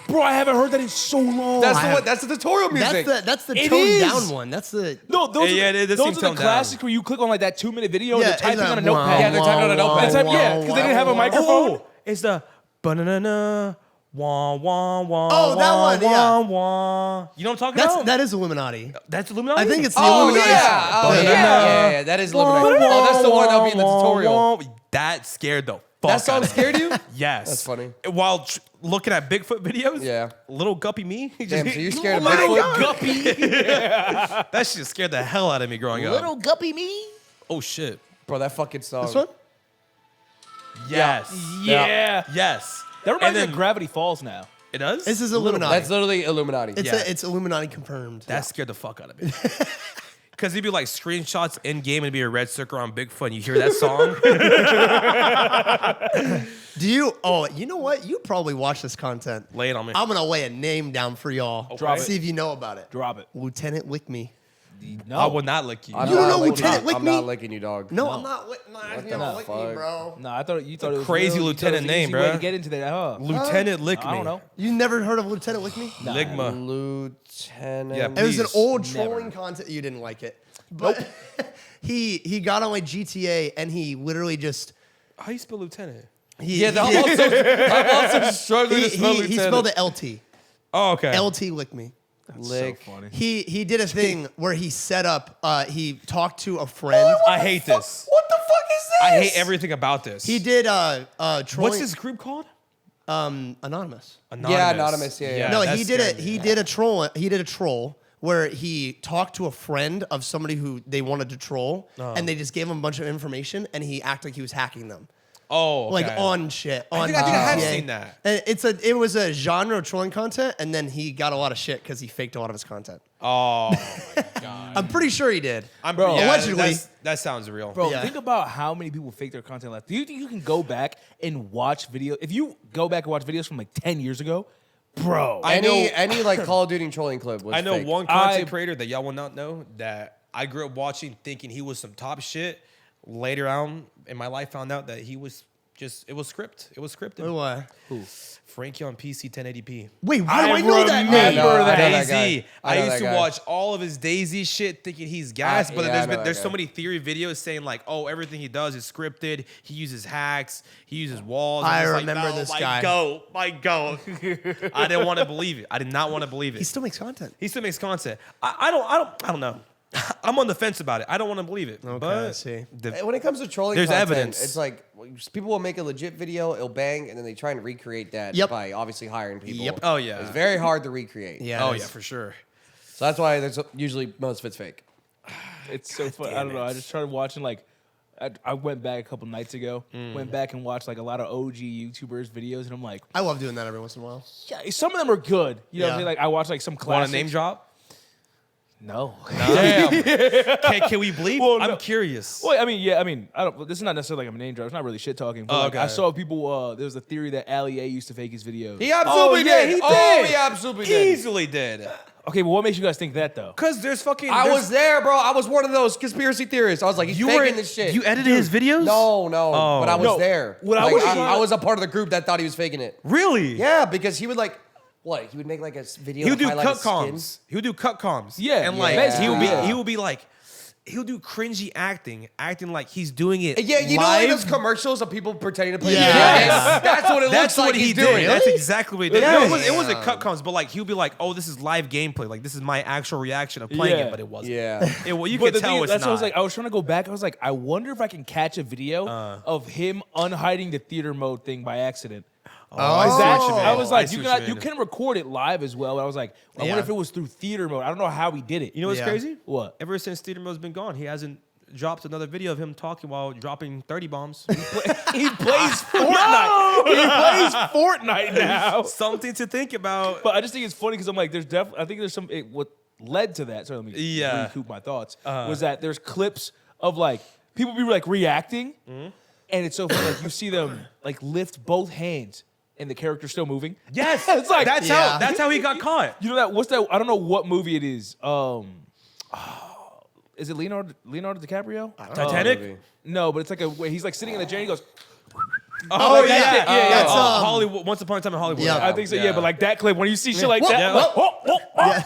Bro, I haven't heard that in so long. That's the one. That's the tutorial music. That's the It toned is. down one. That's the. No, those Yeah, are, it does those seem are the toned down. classics where you click on like that 2-minute video and Yeah, they're typing it's on a a notepad. Yeah, they're typing on a notepad. It's like, yeah, because they didn't have a microphone. Oh, it's the banana. Wah, wah, wah, Oh, that wah, one, yeah. wah, wah. You know what I'm talking That's about? that is Illuminati. That's Illuminati? I think it's the Oh Illuminati. yeah. Oh yeah. That is Illuminati. Oh, that's the one that'll be in the tutorial. That scared the fuck That song out of me. scared you? Yes. That's funny. While looking at Bigfoot videos, Yeah. little guppy me, Damn, so you're scared of Little Bigfoot? guppy. that shit scared the hell out of me growing up. Little guppy me. Oh shit. Bro, that fucking song. This one? Yes. Yeah. Yes. That reminds me And of Gravity Falls now. It does? This is Illuminati. That's literally Illuminati. Yeah. It's Illuminati confirmed. That scared the fuck out of me. Because it'd be like screenshots in game and it'd be a red circle on Bigfoot and you hear that song. Do you? Oh, you know what? You probably watch this content. Lay it on me. I'm gonna lay a name down for y'all. Drop it. See if you know about it. Drop it. Lieutenant Lick Me. No. I will not lick you. I'm You don't not know licking Lieutenant you. Lick I'm Me? not licking you, dog. No, I'm not. Not the gonna lick me, fuck? bro. No, I thought it was crazy real. You thought it was lieutenant an name, easy way bro. to get into that, huh? Lieutenant Lick Me. I don't know. You never heard of Lieutenant Lick Me? Ligma. Lieutenant. Yeah, It was an Please. old Never. trolling content. You didn't like it, but he got on like GTA and he literally just How you spell lieutenant? he, Yeah, I'm also struggling to spell he lieutenant. spelled it LT. Oh, okay. LT Lick Me. Lick. So funny. He did a thing where he set up. He talked to a friend. I hate this. What the fuck is this? I hate everything about this. He did trolling. What's this group called? Anonymous. Yeah, Anonymous, yeah. No, that he did scared it. me. He did a troll. He did a troll where he talked to a friend of somebody who they wanted to troll, and they just gave him a bunch of information, and he acted like he was hacking them, Oh, okay. like on shit. I On think I have GTA. seen that. And it was a genre of trolling content, and then he got a lot of shit because he faked a lot of his content. Oh my god. I'm pretty sure he did. Bro, allegedly. That sounds real. Bro, Yeah. think about how many people fake their content left. Do you think you can go back and watch video? If you go back and watch videos from like 10 years ago, bro. Any like Call of Duty trolling clip was I know fake. one content creator that y'all will not know that I grew up watching thinking he was some top shit. Later on in my life found out that he was just, it was scripted. It was scripted. What? Frankie on PC 1080p. Wait, why do I know that remember name? that. that Daisy. guy. I know used that to guy. watch all of his Daisy shit thinking he's gas, but yeah, I know that there's so guy. many theory videos saying like, oh, everything he does is scripted. He uses hacks. He uses walls. I I'm just remember like, no, this my guy. Goat, my goat. I didn't want to believe it. I did not want to believe it. He still makes content. He still makes content. I don't know. I'm on the fence about it. I don't want to believe it. Okay, but I see. When it comes to trolling There's content, evidence. it's like people will make a legit video, it'll bang, and then they try and recreate that Yep. by obviously hiring people. Yep. Oh, yeah. It's very hard to recreate. Yeah. Oh it yeah, is. for sure. So that's why there's usually most of it's fake. It's so fun. I don't know. I just started watching like I went back a couple nights ago. Went back and watched like a lot of OG YouTubers videos, and I'm like, I love doing that every once in a while. yeah, some of them are good. You know what I Yeah. mean? Like I watched like some Want classics. a name drop? No. Damn. Can we bleep? Well, no. I'm curious. Well, I mean, yeah, I mean, I don't. This is not necessarily like a name drop. It's not really shit talking. But Oh, like, I okay. saw people. There was a theory that Ali A used to fake his videos. He absolutely yeah, did. he Oh, did. he absolutely did. Easily did. Okay, but what makes you guys think that though? Cause there's fucking. I there's- was there, bro. I was one of those conspiracy theorists. I was like, he's faking this shit. You edited his videos? No, Oh. but I was No, there. what I Like, was- I was a part of the group that thought he was faking it. Really? Yeah, because he would like, what? He would make like a video. He would to do highlight cut his skin. comms. He would do cut comms. Yeah, And like yeah. he would be like, he'll do cringy acting like he's doing it. Yeah, you know live. like those commercials of people pretending to play Yeah. video Yes. games? That's what it That's looks like what he he's did. doing. That's exactly what he did. Yeah. No, it wasn't cut comms, but like he'll be like, "Oh, this is live gameplay. Like this is my actual reaction of playing Yeah. it," but it wasn't. Yeah. Well, you But could the tell thing is, it's that's not. what I was like. I was trying to go back. I was like, I wonder if I can catch a video of him unhiding the theater mode thing by accident. I see That- what you mean. I was I like, see you what can you you mean. can record it live as well. But I was like, I Yeah. wonder if it was through theater mode. I don't know how he did it. You know what's Yeah. crazy? What? Ever since theater mode's been gone, he hasn't dropped another video of him talking while dropping 30 bombs. He plays Fortnite. He plays Fortnite now. Something to think about. But I just think it's funny because I'm like, there's definitely. I think there's some. What led to that? So let me Yeah. recoup my thoughts. Was that there's clips of like people be like reacting, and it's so funny. Like you see them like lift both hands and the character's still moving. Yes, It's like- that's how he got caught. You know that? What's that? I don't know what movie it is. Is it Leonardo DiCaprio? Titanic. No, but it's like he's like sitting in the chair. And he goes. Oh like that shit. Yeah, That's, Hollywood. Once upon a time in Hollywood. Yeah. I think so. Yeah, but like that clip when you see shit like that. Yeah. Like,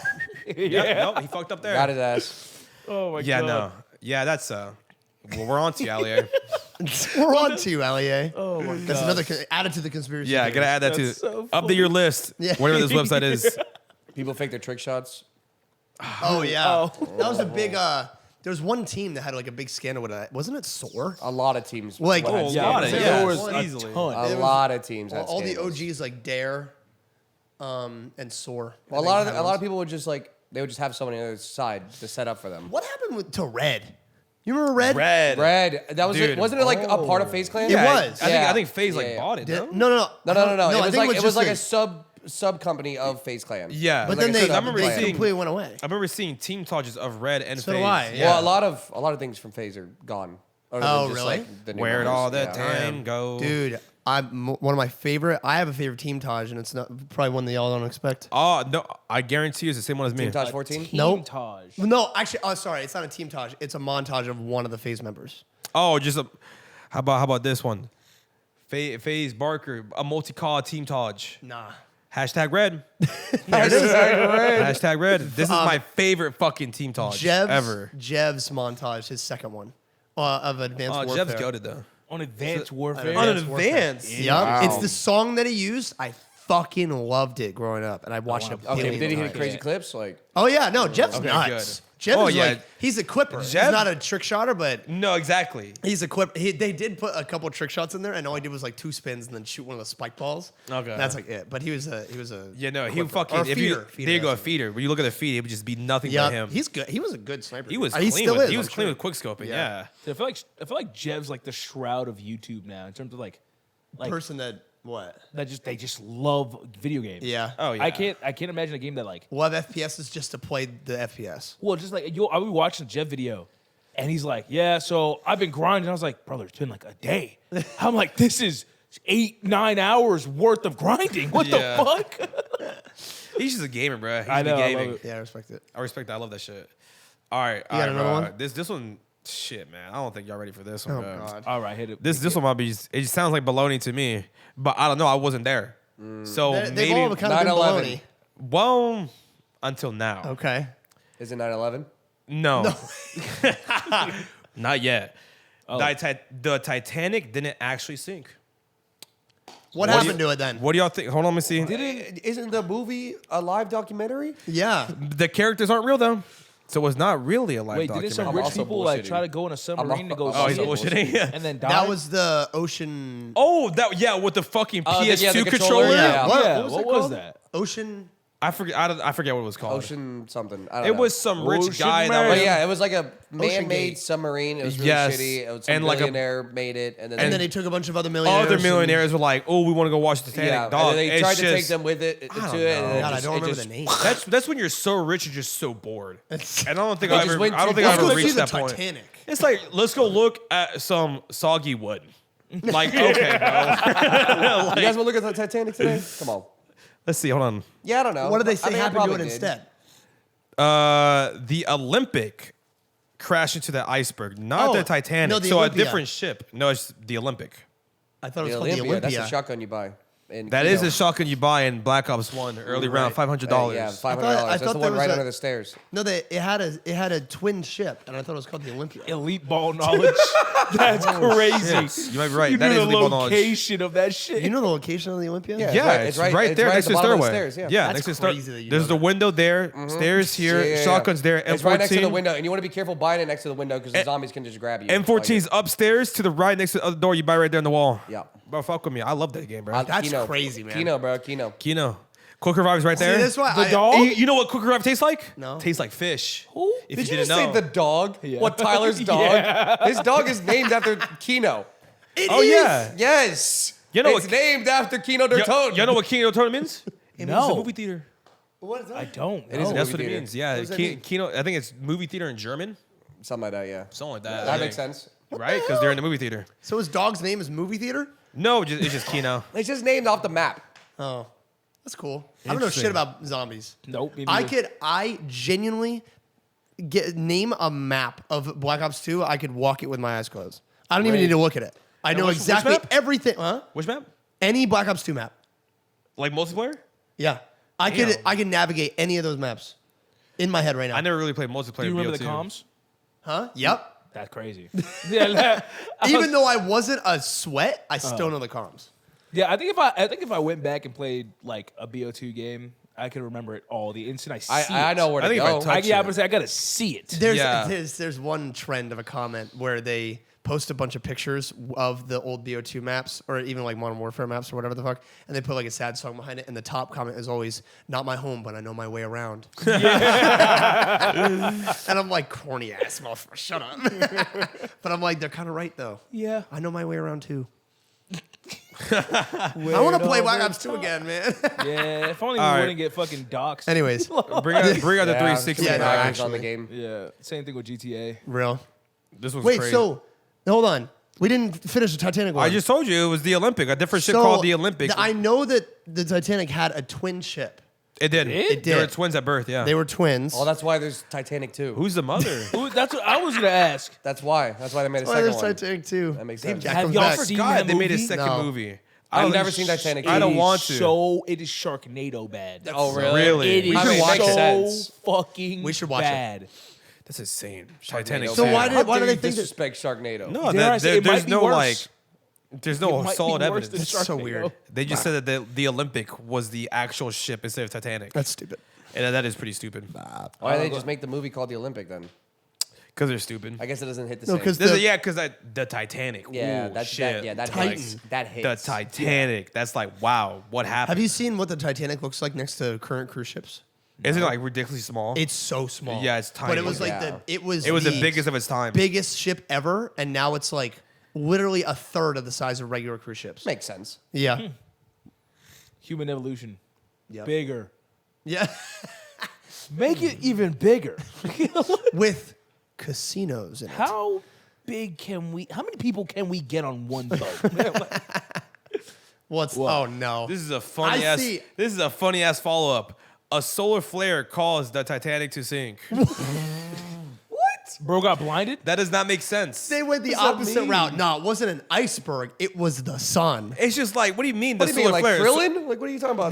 Yeah. yeah. No, he fucked up there. Got his ass. Oh my Yeah, god. no. Yeah, that's well, we're on to you, Allie. We're on to LEA. Oh my That's god. another added to the conspiracy. Yeah, theories. gotta add that to That's so update your list. Yeah. Whatever this website is. People fake their trick shots. Oh yeah, Oh. that was a big. There was one team that had like a big scandal with it. Wasn't it SOAR? A lot of teams. Like, had Oh, a scams. lot of there yeah, was easily. a ton. A It was- lot of teams. Had all the scandals. OGs like Dare, and SOAR. Well, a lot of people would just they would just have someone on the other side to set up for them. What happened to Red? You remember Red? Red. That was Dude. it. Wasn't it like a part of FaZe Clan? It was. I think FaZe Yeah, like yeah. bought it. Did- No? no. No. I It was think like it was like a just sub company of FaZe Clan. Yeah, But like then a they sub-brand. completely went away. I remember seeing team touches of Red and So do FaZe. I, Yeah. Well, a lot of things from FaZe are gone. Other Oh, than just, really? Like, the new Where it members. all that Yeah. time go, Dude, one of my favorite. I have a favorite team Taj, and it's not probably one that y'all don't expect. Oh no, I guarantee it's the same one as me. Team Taj 14. Nope. Taj. No, actually, sorry, it's not a team Taj. It's a montage of one of the FaZe members. Oh, just a. How about this one? FaZe Barker, a multi-call team Taj. Nah. Hashtag Red. Red. Hashtag Red. This is my favorite fucking team Taj ever. Jev's montage, his second one of Advanced Oh, Warfare. Jev's goated though. On Advanced Warfare. On Advanced Warfare. Yep. Wow. It's the song that he used. I fucking loved it growing up, and I watched it. Okay, billion did he hit times. crazy clips? Like, Oh yeah, no, Jev's Okay, nuts. good. Jeff Oh, is yeah. like he's a quipper. He's Jev- not a trick shotter, but No, exactly. he's a quip. They did put a couple trick shots in there, and all he did was like 2 spins and then shoot one of the spike balls. Okay. That's like it. But he was a Yeah, no, he quipper. fucking. Or If feeder. you, there you go, a feeder. When you look at the feed, it would just be nothing Yeah, but him. he's good. He was a good sniper. He was He clean. still With, is. he was I'm clean sure. with quick scoping. Yeah. Yeah. I feel like Jev's like the shroud of YouTube now in terms of like person that what? they just love video games. Yeah. Oh yeah. I can't imagine a game that like We'll have FPSs just to play the FPS. well just like I'll be watching a Jeff video and he's like, yeah, so I've been grinding. I was like, brother, it's been like a day. I'm like, this is 8-9 hours worth of grinding. What Yeah. the fuck? He's just a gamer, bro. He's I know, I love gaming. it. Yeah, I respect it. I respect that. I love that shit. All right. got another bro. one? This one, shit, man. I don't think y'all ready for this one. Oh bro. God. All right, hit it. This one might be. It just sounds like baloney to me, but I don't know. I wasn't there, so They've all maybe. kind of been 9/11. baloney. Well, until now, Okay. is it 9/11? no, not yet. Oh. The Titanic didn't actually sink. What do happened you- to it then? What do y'all think? Hold on, let me see. Isn't the movie a live documentary? Yeah. The characters aren't real though, so it's not really a live Wait, didn't some I'm rich also people like bullshitting. try to go in a submarine to go Oh, he's see it bullshitting. Yeah. and then die? That was the ocean. Oh, that yeah, with the fucking Oh, PS2 the controller. controller, Yeah. yeah. what it was called? that? Ocean. I forget what it was called. Ocean something. I don't It know. was some rich Ocean guy that Man. was But yeah, it was like a man-made Gate. submarine. It was really Yes. shitty. It was some And like a- billionaire made it, and then And then he took a bunch of other millionaires. Other and- millionaires were like, "Oh, we want to go watch the Titanic." yeah, Dog, and then they it's tried to take just- them with it to don't it. And know. then God, I just- don't it remember just- the name. That's when you're so rich, you're just so bored. And I don't think They I just ever. went I don't too think I far. ever Let's go see reached the that point. Titanic. It's like let's go look at some soggy wood. Like okay, bro. You guys want to look at the Titanic today? Come on. Let's see. Hold on. Yeah, I don't know. What did they I say mean, I happened to probably it did. instead? The Olympic crashed into the iceberg, not Oh, the Titanic. no, the so Olympia. a different ship. No, it's the Olympic. I thought it The was called the Olympia. Olympia. That's the shotgun you buy. in That is Kino. a shotgun you buy in Black Ops 1 early round, $500. Yeah, $500. I That's thought the there one was right a- under the stairs. No, it had a twin ship, and I thought it was called the Olympia. Elite ball knowledge. That's crazy. Shit, you might be right. You That knew is the legal knowledge. location of that shit. You know the location of the Olympia? Yeah. Yeah, It's it's right- right it's there right next at to the the bottom of the stairway. stairs, yeah. That's next to the stair- crazy that you There's know the that. window there, stairs here, Yeah. shotguns there, It's right next to the M14. window, and you want to be careful buying it next to the window because the zombies can just grab you. M14's upstairs to the right next to the other door. You buy right there on the wall. Yeah. Bro, fuck with me. I love that game, bro. That's crazy, man. Kino, bro. Kino. Kino. Quick Revive's right See, there. that's why The dog? You know what Quick Revive tastes like? No. Tastes like fish. Who? If Did you didn't just say know. the dog? Yeah. What, Tyler's dog? Yeah. His dog is named after Kino. Oh, yeah. Yes. You know it's what- named after Kino der Toten. You know what Kino Totem means? It means No. a movie theater. What is that? I don't. It is know. a That's movie what it theater. means. Yeah, does that mean? Kino. I think it's movie theater in German. Something like that, yeah. Something like that. That makes sense. right? Because they're in the movie theater. So his dog's name is movie theater? No, it's just Kino. It's just named off the map. Oh, that's cool. I don't know Interesting. shit about zombies. Nope. me neither. I genuinely name a map of Black Ops 2. I could walk it with my eyes closed. I don't even need to look at it. I know which exactly map? everything. Huh? Which map? Any Black Ops 2 map. Like multiplayer? Yeah. I could navigate any of those maps in my head right now. I never really played multiplayer. Do you remember BO2. the comms? Huh? Yep. That's crazy. Yeah. Even though I wasn't a sweat, I still know the comms. Yeah, I think if I went back and played like a BO2 game, I could remember it all. The instant I see I it. know where I to think if I go. touch I would say I gotta see it. There's one trend of a comment where they post a bunch of pictures of the old BO2 maps or even like Modern Warfare maps or whatever the fuck, and they put like a sad song behind it, and the top comment is always, "Not my home, but I know my way around." And I'm like, corny ass motherfucker, shut up. But I'm like, they're kind of right though. Yeah. I know my way around too. I want to play Black Ops 2 again, man. Yeah, if only All we right. wouldn't get fucking doxxed. Anyways, Bring out the 360. Yeah, no, package on the actually. game. Yeah, same thing with GTA. real. This was Wait, crazy. so hold on. We didn't finish the Titanic one. I just told you it was the Olympic, a different ship called the Olympic. I know that the Titanic had a twin ship. It did. It They were did. twins at birth. Yeah. They were twins. Oh, that's why there's Titanic 2. Who's the mother? Ooh, that's what I was gonna ask. That's why. That's why they made a Why second there's one. Titanic too. That makes Damn, sense. Jack Have comes y'all back. seen God, that they made a movie? second No. movie. I've never seen Titanic. I don't It want is to. So it is Sharknado bad. Oh, really? Really? It is We should watch so it. Sense. fucking We should watch it. bad. That's insane. Titanic. So why How did they dare you think that- disrespect Sharknado? No, Dare I say, it there's might be no worse. like. There's It no might solid be worse evidence. than That's so Sharknado. weird. They just said that the Olympic was the actual ship instead of Titanic. That's stupid. And that is pretty stupid. Why did they just make the movie called The Olympic then? Because they're stupid. I guess it doesn't hit the No, same. because Because the Titanic. Yeah, Ooh, that's shit. that Titan. hits. That The hits. Titanic. That's like, wow, what happened? Have you seen what the Titanic looks like next to current cruise ships? Isn't it like ridiculously small? It's so small. Yeah, it's But it was tiny. like Yeah. it was the biggest of its time. biggest ship ever, and now it's like literally a third of the size of regular cruise ships. Makes sense. Yeah. Human evolution. Yep. Bigger. Yeah. Make it even bigger. With casinos in it. How big can we? How many people can we get on one boat? What's oh no. This is a funny I ass. see. This is a funny ass follow up. A solar flare caused the Titanic to sink. Bro got blinded. That does not make sense. They went the What does that opposite mean? route. No, it wasn't an iceberg. It was the sun. It's just like, what do you mean? What The do you mean, solar like flare? Krillin? Like, what are you talking about?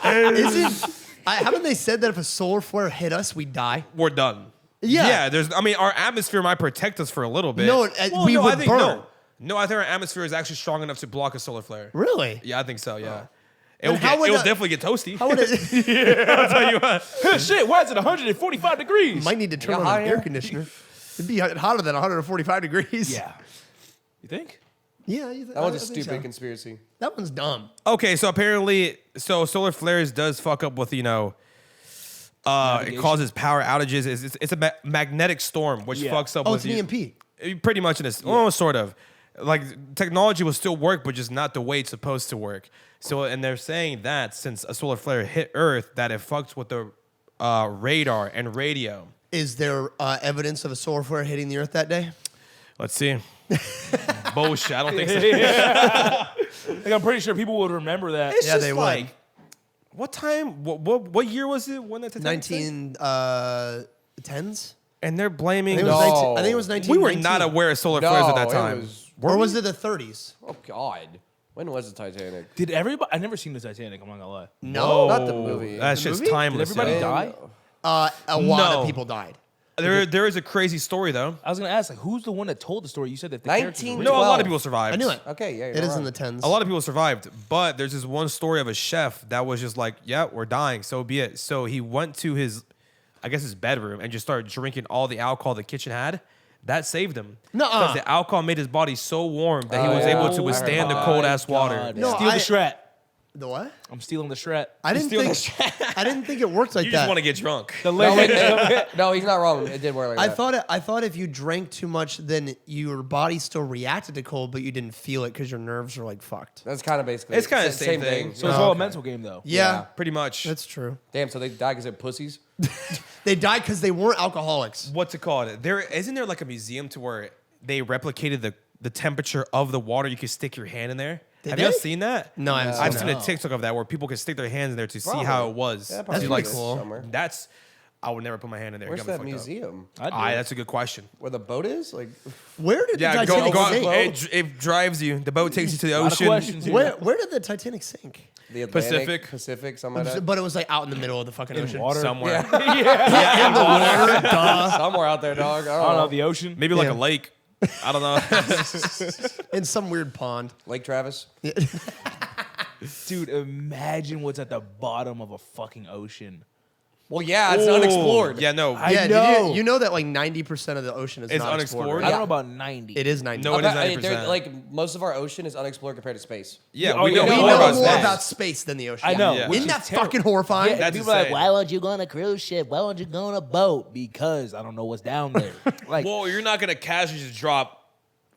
Isn't? Haven't they said that if a solar flare hit us, we die? We're done. Yeah. Yeah. There's. I mean, our atmosphere might protect us for a little bit. No, we no, would I think burn. no. I think our atmosphere is actually strong enough to block a solar flare. Really? Yeah, I think so. Yeah. Then how would It'll that- definitely get toasty. How would it? I'll tell you what. Shit, why is it 145 degrees? Might need to turn Yeah, on an higher. air conditioner. It'd be hotter than 145 degrees. Yeah. You think? Yeah. That one's a stupid conspiracy. That one's dumb. Okay, so apparently, solar flares does fuck up with it causes power outages. It's a magnetic storm which Yeah. fucks up Oh, with it's an EMP. Pretty much in this, almost sort of. Like technology will still work, but just not the way it's supposed to work. So, and they're saying that since a solar flare hit Earth, that it fucks with the radar and radio. Is there evidence of a solar flare hitting the Earth that day? Let's see. Bullshit. I don't think so. Like, I'm pretty sure people would remember that. It's Yeah, just they would. like, what time? What year was it when the Titanic sank? 1910s. And they're blaming. I think it was No. 19. I think it was 19. We were not aware of solar flares at that No, it time. was- Or was it the 30s? Oh, God. When was the Titanic? Did everybody? I never seen the Titanic. I'm not gonna lie. No. Not the movie. That's The just movie? timeless. Did everybody yo. die? A lot No. of people died. There is a crazy story though. I was gonna ask, like, who's the one that told the story? You said that the characters were 19 real. No, a lot 12. of people survived. I knew it. Okay, yeah, It is in the 10s. A lot of people survived, but there's this one story of a chef that was just like, "Yeah, we're dying, so be it." So he went to his bedroom and just started drinking all the alcohol the kitchen had. That saved him. Nuh-uh. Because the alcohol made his body so warm that he was yeah. able I to heard withstand the that. cold ass My water. God. No, Steal I- the strat. The what? I'm stealing the strat. I didn't stealing think. I didn't think it worked like You that. just want to get drunk. The No, leg. no, he's not wrong. It did work like that. I thought if you drank too much, then your body still reacted to cold, but you didn't feel it because your nerves are like fucked. That's kind of basically. It's kinda the the same thing. So it's all a mental game, though. Yeah, Pretty much. that's true. Damn, so they die because they're pussies? They died because they weren't alcoholics. What's it called? Isn't there like a museum to where they replicated the temperature of the water? You could stick your hand in there. Have you they? guys seen that? No, I haven't I've seen seen a TikTok of that where people can stick their hands in there to see how it was. Yeah, That's probably pretty is cool. somewhere. I would never put my hand in there. Where's It got that me fucked up. museum? That's a good question. Where the boat is? Like, Where did the Yeah, Titanic go. sink? It drives you. The boat takes you to the A lot of ocean. questions here. Where did the Titanic sink? the Atlantic, Pacific. something like that. But it was like out in the middle of the fucking ocean. water. Somewhere. Yeah. In the water. Duh. Somewhere out there, dog. I I don't don't know, know. the ocean. Maybe like Yeah. a lake. I don't know. In some weird pond. Lake Travis. Dude, imagine what's at the bottom of a fucking ocean. Well, yeah, it's unexplored. Yeah, no. I Yeah, know. you know that like 90% of the ocean is It's not unexplored? explored, I right? don't know about 90. It is 90. No, it is About- 90%. like most of our ocean is unexplored compared to space. Yeah, Oh, we yeah, know we more know about more space. about space than the ocean. I know. Yeah. which Isn't is that terrible. fucking horrifying? Yeah, That's people are like, insane. why won't you go on a cruise ship? Why won't you go on a boat? Because I don't know what's down there. Like, Well, you're not gonna casually just drop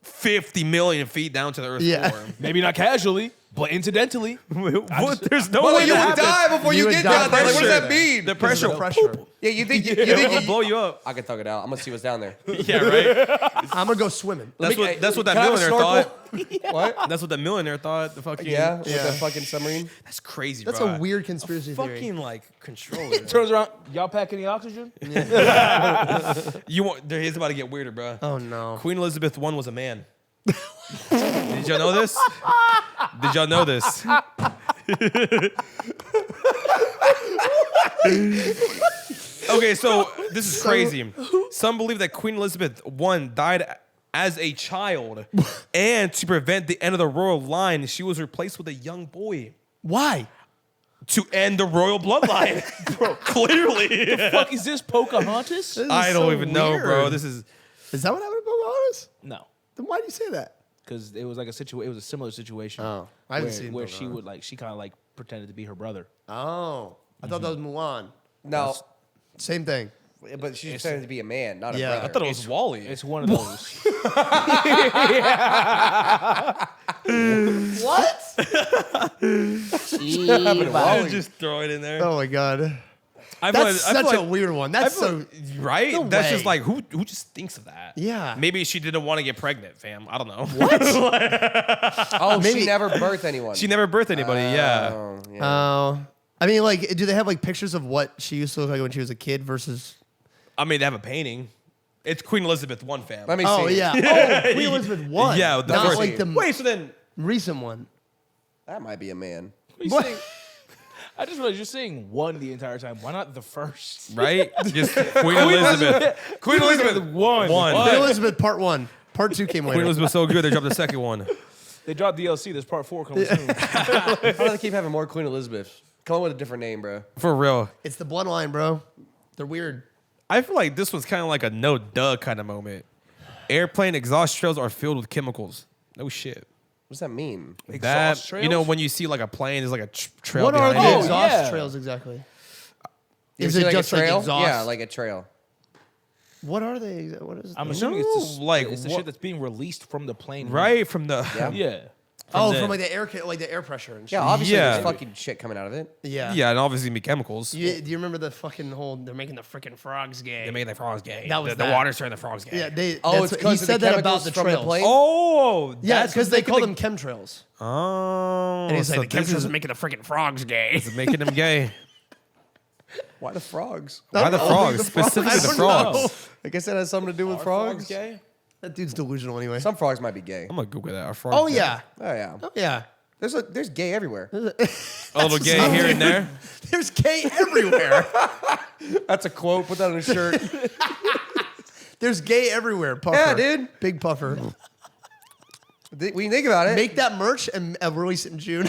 50 million feet down to the earth's Yeah. floor. maybe not casually, but incidentally. What? There's no Well, way you to would happen. die before You you would get die down there. Like, what does that pressure. mean? The Because of pressure. the pressure. Yeah, you think It will blow you up. I can thug it out. I'm gonna see what's down there. Yeah, right. I'm gonna go swimming. That's what that Can I have a millionaire snorkel? thought. What? That's what the millionaire thought. The fucking Yeah, with Yeah. the fucking submarine. That's crazy. That's bro. a weird conspiracy theory. fucking like controller. Turns around, y'all pack any oxygen? You want? It's about to get weirder, bro. Oh no. Queen Elizabeth I was a man. Did y'all know this? Did y'all know this? Okay, so this is crazy. Some believe that Queen Elizabeth I died as a child, and to prevent the end of the royal line, she was replaced with a young boy Why? to end the royal bloodline. Bro, clearly. Fuck is this Pocahontas? This is I don't so even know, bro. weird. This is Is that what happened to Pocahontas? No, Then why do you say that? because it was like it was a similar situation. Oh, I haven't where, seen where she Pocahontas. would like she kind of like pretended to be her brother. Oh, I thought that was Mulan. No, Same thing. but she's pretending to be a man, not a Yeah. brother. I thought it was Wally. It's one of those. What? I just throw it in there. Oh my god. I feel That's like- I feel such a like- weird one. I That's feel so. right. No That's just way. like who just thinks of that. Yeah. Maybe she didn't want to get pregnant, fam. I don't know. Oh, Maybe- she never birthed anyone. She never birthed anybody. Yeah. Oh, yeah. I mean, like, do they have like pictures of what she used to look like when she was a kid versus? I mean, they have a painting. It's Queen Elizabeth I, fam. Let me Oh see. yeah. Oh, Queen Elizabeth I. Yeah, the not first- like the Wait, so then recent one. That might be a man. What? I just realized you're saying one the entire time. Why not the first? right? Just Queen Elizabeth. Queen Elizabeth One. Queen Elizabeth Part 1. Part 2 came later. Queen Elizabeth's so good they dropped the second one. They dropped DLC. There's part 4 coming soon. How do they keep having more Queen Elizabeth? Come up with a different name, bro. For real. It's the bloodline, bro. They're weird. I feel like this was kind of like a no duh kind of moment. Airplane exhaust trails are filled with chemicals. No shit. What does that mean? That Exhaust you know trails? when you see like a plane, there's like a trail What are behind the it. exhaust yeah. trails exactly? You Is ever it see, just a like trail? exhaust? Yeah, like a trail. What are they? What is? I'm the- assuming No, it's the, like, it's the what- shit that's being released from the plane. Right from the Yeah. Yeah. Oh, the- from like the air pressure and shit. Yeah, obviously Yeah. there's fucking shit coming out of it. Yeah. yeah, and obviously be chemicals. Do you remember the fucking whole? They're making the freaking frogs gay. They made the frogs gay. That was the that. water's turning the frogs gay. Yeah, they. Oh, that's it's what- 'cause he of the said that about chemicals the from the trails. plane? Oh, Yeah, that's because what's they making call the- them chemtrails. Oh, And he's like, so the this chemtrails is are making the freaking frogs gay. it's making them gay. Why the frogs? Why the know. frogs? The frogs. Specifically I the don't frogs. know. I guess that has something to do with frogs. gay? That dude's delusional anyway. Some frogs might be gay. I'm gonna Google that. Are frogs Oh gay? yeah. Oh yeah. Oh yeah. There's gay everywhere. A little gay here and there. There's gay everywhere. That's a quote. Put that on a shirt. There's gay everywhere. Puffer. Yeah, dude. Big puffer. When you think about it, Make that merch and release it in June.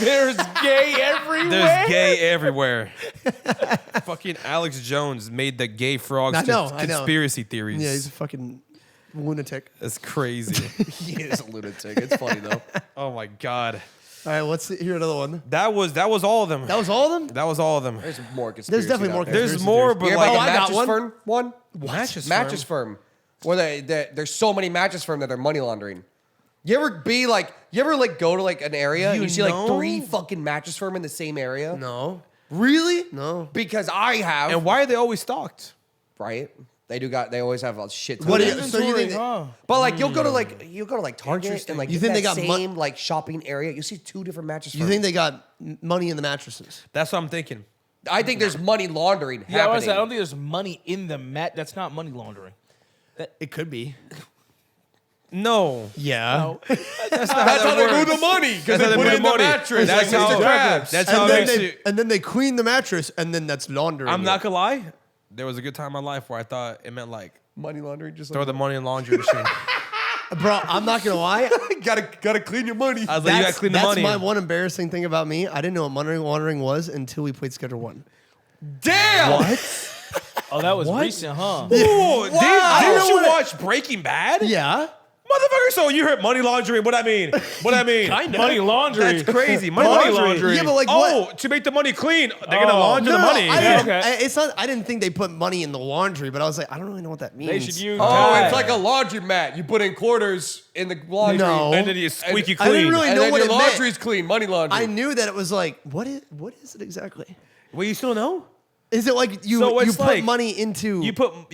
There's gay everywhere. There's gay everywhere. Fucking Alex Jones made the gay frogs I know. conspiracy theories. Yeah, he's a fucking lunatic. That's crazy. he is a lunatic. It's funny though. Oh my god. All right, let's hear another one. That was all of them. That was all of them? That was all of them. There's more conspiracy. There's definitely more out there. There's more, but You hear like about I the got mattress one. firm one? mattress Firm. Where there's so many mattress firm that they're money laundering. You ever go to like an area and You you see know? like 3 fucking mattress firm in the same area? No. Really? No. Because I have. And why are they always stocked? Right? They always have a shit ton What of is- inventory. so you think they- Huh. But like you'll go to Target Interesting. and like You get think that they got same like shopping area. You see 2 different mattress You firms. think they got money in the mattresses? That's what I'm thinking. I think there's money laundering Yeah, I, was happening. I don't think there's money in the mat. That's not money laundering. It could be. No. Yeah. That's how they move the money because That's they how put they it in the move money. mattress. That's like how- Mr. Krabs. That's how And it then, makes they, you. and then they clean the mattress, and then that's laundering. I'm it. not gonna lie. There was a good time in my life where I thought it meant like money laundering. Just throw the money in the laundry machine. Bro, I'm not gonna lie. gotta clean your money. I was like, you gotta clean the that's money. my one embarrassing thing about me. I didn't know what money laundering was until we played Schedule 1. Damn. Oh, that was recent, huh? Ooh, Wow. didn't you What? watch Breaking Bad? Yeah. Motherfucker, so you heard money laundering. What I mean? What I mean? Money laundry. That's crazy. Money Money laundering. laundering. Yeah, but like Oh, what? to make the money clean, they're gonna Oh. launder the No, money. I, Yeah, didn't- okay. it's not. I didn't think they put money in the laundry, but I was like, I don't really know what that means. They should use. Oh, that. it's like a laundromat. You put in quarters in the laundry. No. And then you squeaky I didn't clean. really And know then what your it meant. laundry's clean. Money laundry. I knew that it was like, what is it exactly? Well, you still know? Is it like you So you it's put like money into You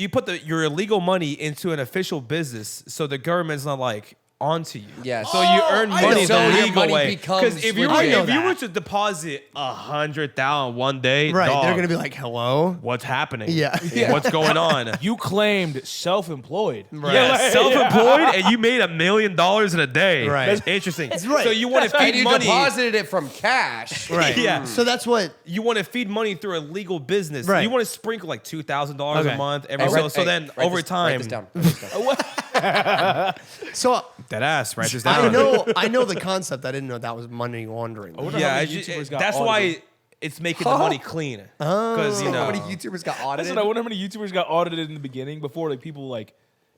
put your illegal money into an official business, so the government's not like onto you. Yes. So you earn I money know the that. legal Money way. becomes Because if you legit. if you were to deposit 100,000 one day, right? dog, They're gonna be like, hello. what's happening? Yeah. What's going on? You claimed self-employed. Right. Yeah, like- self-employed, and you made $1 million in a day. Right. That's interesting. right. So you want to and feed you money. deposited it from cash. Right. Yeah. So that's what. You want to feed money through a legal business. Right. You want to sprinkle like $2,000 Okay. a month every Hey, so then write over this- time. Write this down. Write this down. So That ass, right? Just down. I know the concept. I didn't know that was money laundering. wonder Yeah, how I many ju- YouTubers got that's audited. why it's making the money clean. Because you How know. many YouTubers got That's audited? what I wonder how many YouTubers got audited in the beginning before like people like,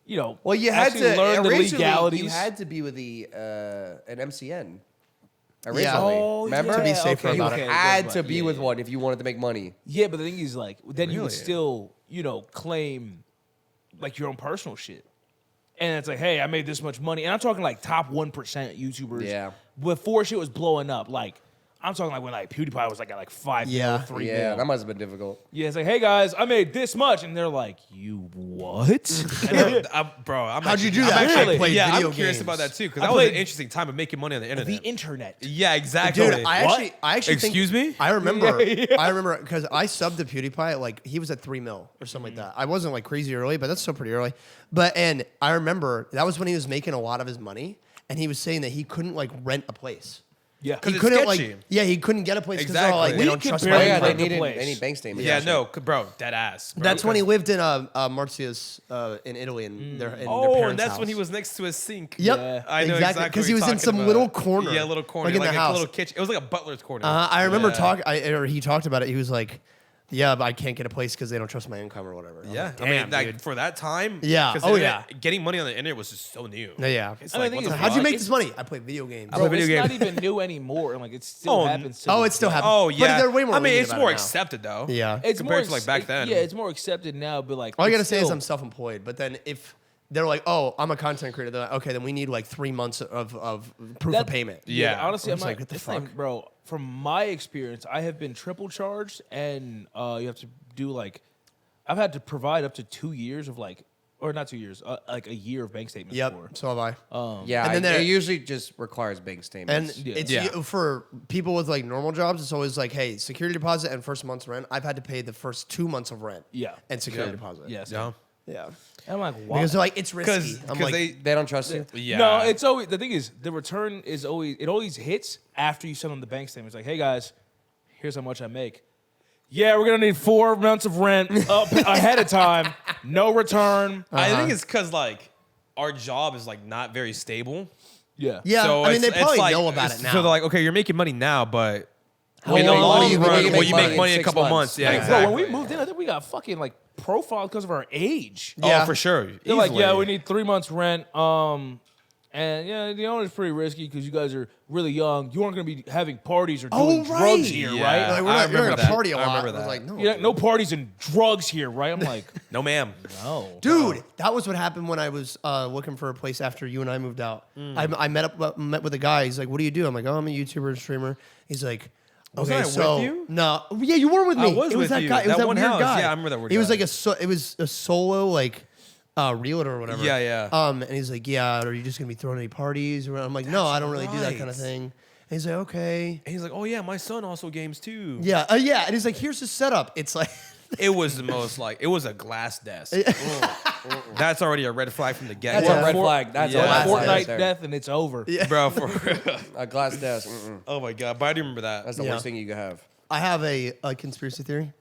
you know, Well, you had actually to learn the originally, legalities. You had to be with the an MCN. Yeah. Originally, Oh, remember? yeah, To be safer okay, about You it. okay, had but- to be yeah, with yeah. one if you wanted to make money. Yeah, but the thing is, like, then you Really? would still, you know, claim like your own personal shit. And it's like, hey, I made this much money. And I'm talking like top 1% YouTubers. Yeah. Before shit was blowing up. Like, I'm talking like when like PewDiePie was like at like 5 Yeah. mil, 3 Yeah, mil. that must have been difficult. Yeah, it's like, hey guys, I made this much. And they're like, you what? Bro, How'd you do I'm that? actually- I played yeah, video I'm curious games. about that too because I that was an played- interesting time of making money on the The internet. internet. Yeah, exactly. Dude, I actually Excuse think, me? I remember. Yeah. I remember because I subbed to PewDiePie. Like he was at 3 mil or something like that. I wasn't like crazy early, but that's still pretty early. And I remember that was when he was making a lot of his money, and he was saying that he couldn't like rent a place. Yeah. 'Cause He it's couldn't sketchy. like. Yeah, he couldn't get a place because they're all like Exactly. they We don't could trust barely Oh, my yeah, rent income. they the needed place. any bank statements. yeah, no, bro, dead ass. Bro. That's when he lived in Marzia's in Italy in their Oh, parents' and that's house. when he was next to his sink. Yep, Yeah. I know exactly because what he you're was in talking some about. little corner. Yeah, little corner, like in like the a house. little kitchen. It was like a butler's corner. I remember Yeah. he talked about it. He was like, "Yeah, but I can't get a place because they don't trust my income or whatever." I'm Yeah, like, I mean, damn, like dude. for that time. Yeah. 'cause Oh, the yeah. internet- getting money on the internet was just so new. Yeah. It's I like, think what the it's- How'd you fuck? make this money? I played video games. I play Bro, video it's games. not even new anymore, and like it still Oh, happens. To Oh, this it still day. happens. Oh But yeah, they're way more I mean, lenient it's about more it now. accepted though. Yeah. It's compared more to, like, back then. Yeah, it's more accepted now, but like All I it's gotta say is still- I'm self-employed. But then if they're like, "Oh, I'm a content creator," they're like, okay, then we need like 3 months of proof That- of payment. Yeah. honestly, I'm I'm just like, like, what the it's not even- fuck? bro. From my experience, I have been triple charged, and you have to do like, I've had to provide up to 2 years of like, or not 2 years, like a year of bank statements. Yep. For. So have I. Yeah, And then it there- usually just requires bank And statements. Yeah. it's Yeah. for people with like normal jobs. It's always like, hey, security deposit and first month's rent. I've had to pay the first 2 months of rent. Yeah. And security Yeah. deposit. Yes. Yeah. Yeah. And I'm like, why? Because they're like, it's risky. Because I'm like, They don't trust you. yeah. No, it's always the thing is the return is always it always hits after you send them the bank statement. It's like, hey guys, here's how much I make. Yeah, we're gonna need 4 months of rent up ahead of time. No return. I think it's because like our job is like not very stable. Yeah. yeah. So I mean, they it's probably like- know about it now. So they're like, okay, you're making money now, but How in the long long will you run, make will you money make in money in a 6 couple months? months? Yeah, Yeah. exactly. Bro, when we moved in, I think we got fucking like profiled because of our age. Yeah. Oh, for sure. They're like, Easily. yeah, we need 3 months rent. And yeah, the owner's pretty risky because you guys are really young. You aren't gonna be having parties or doing Oh, right. drugs here, Yeah. right? Like, I we're not, you're remember gonna that. party a I lot. remember I was that. like, no. Yeah, no parties and drugs here, right? I'm like, No, ma'am. no. Dude, that was what happened when I was looking for a place after you and I moved out. I met with a guy. He's like, "What do you do?" I'm like, "Oh, I'm a YouTuber and streamer." He's like, Wasn't I with you? No, yeah, you were with me. I was it was with that you. guy. It was That that one weird house. guy. Yeah, I remember that weird He was guy. like it was a solo like realtor or whatever. Yeah. And he's like, yeah, are you just gonna be throwing any parties? I'm like, no, I don't really do that kind of right. thing. And he's like, okay. And he's like, oh yeah, my son also games too. Yeah, yeah. And he's like, here's the setup. It's like, It was the most like it was a glass desk. That's already a red flag from the get That's go. a red flag. That's Yeah. a red flag. Fortnite right there. death and it's over. Bro, for real. A glass desk. Oh my god, but I do remember that. That's the Yeah. worst thing you could have. I have a conspiracy theory.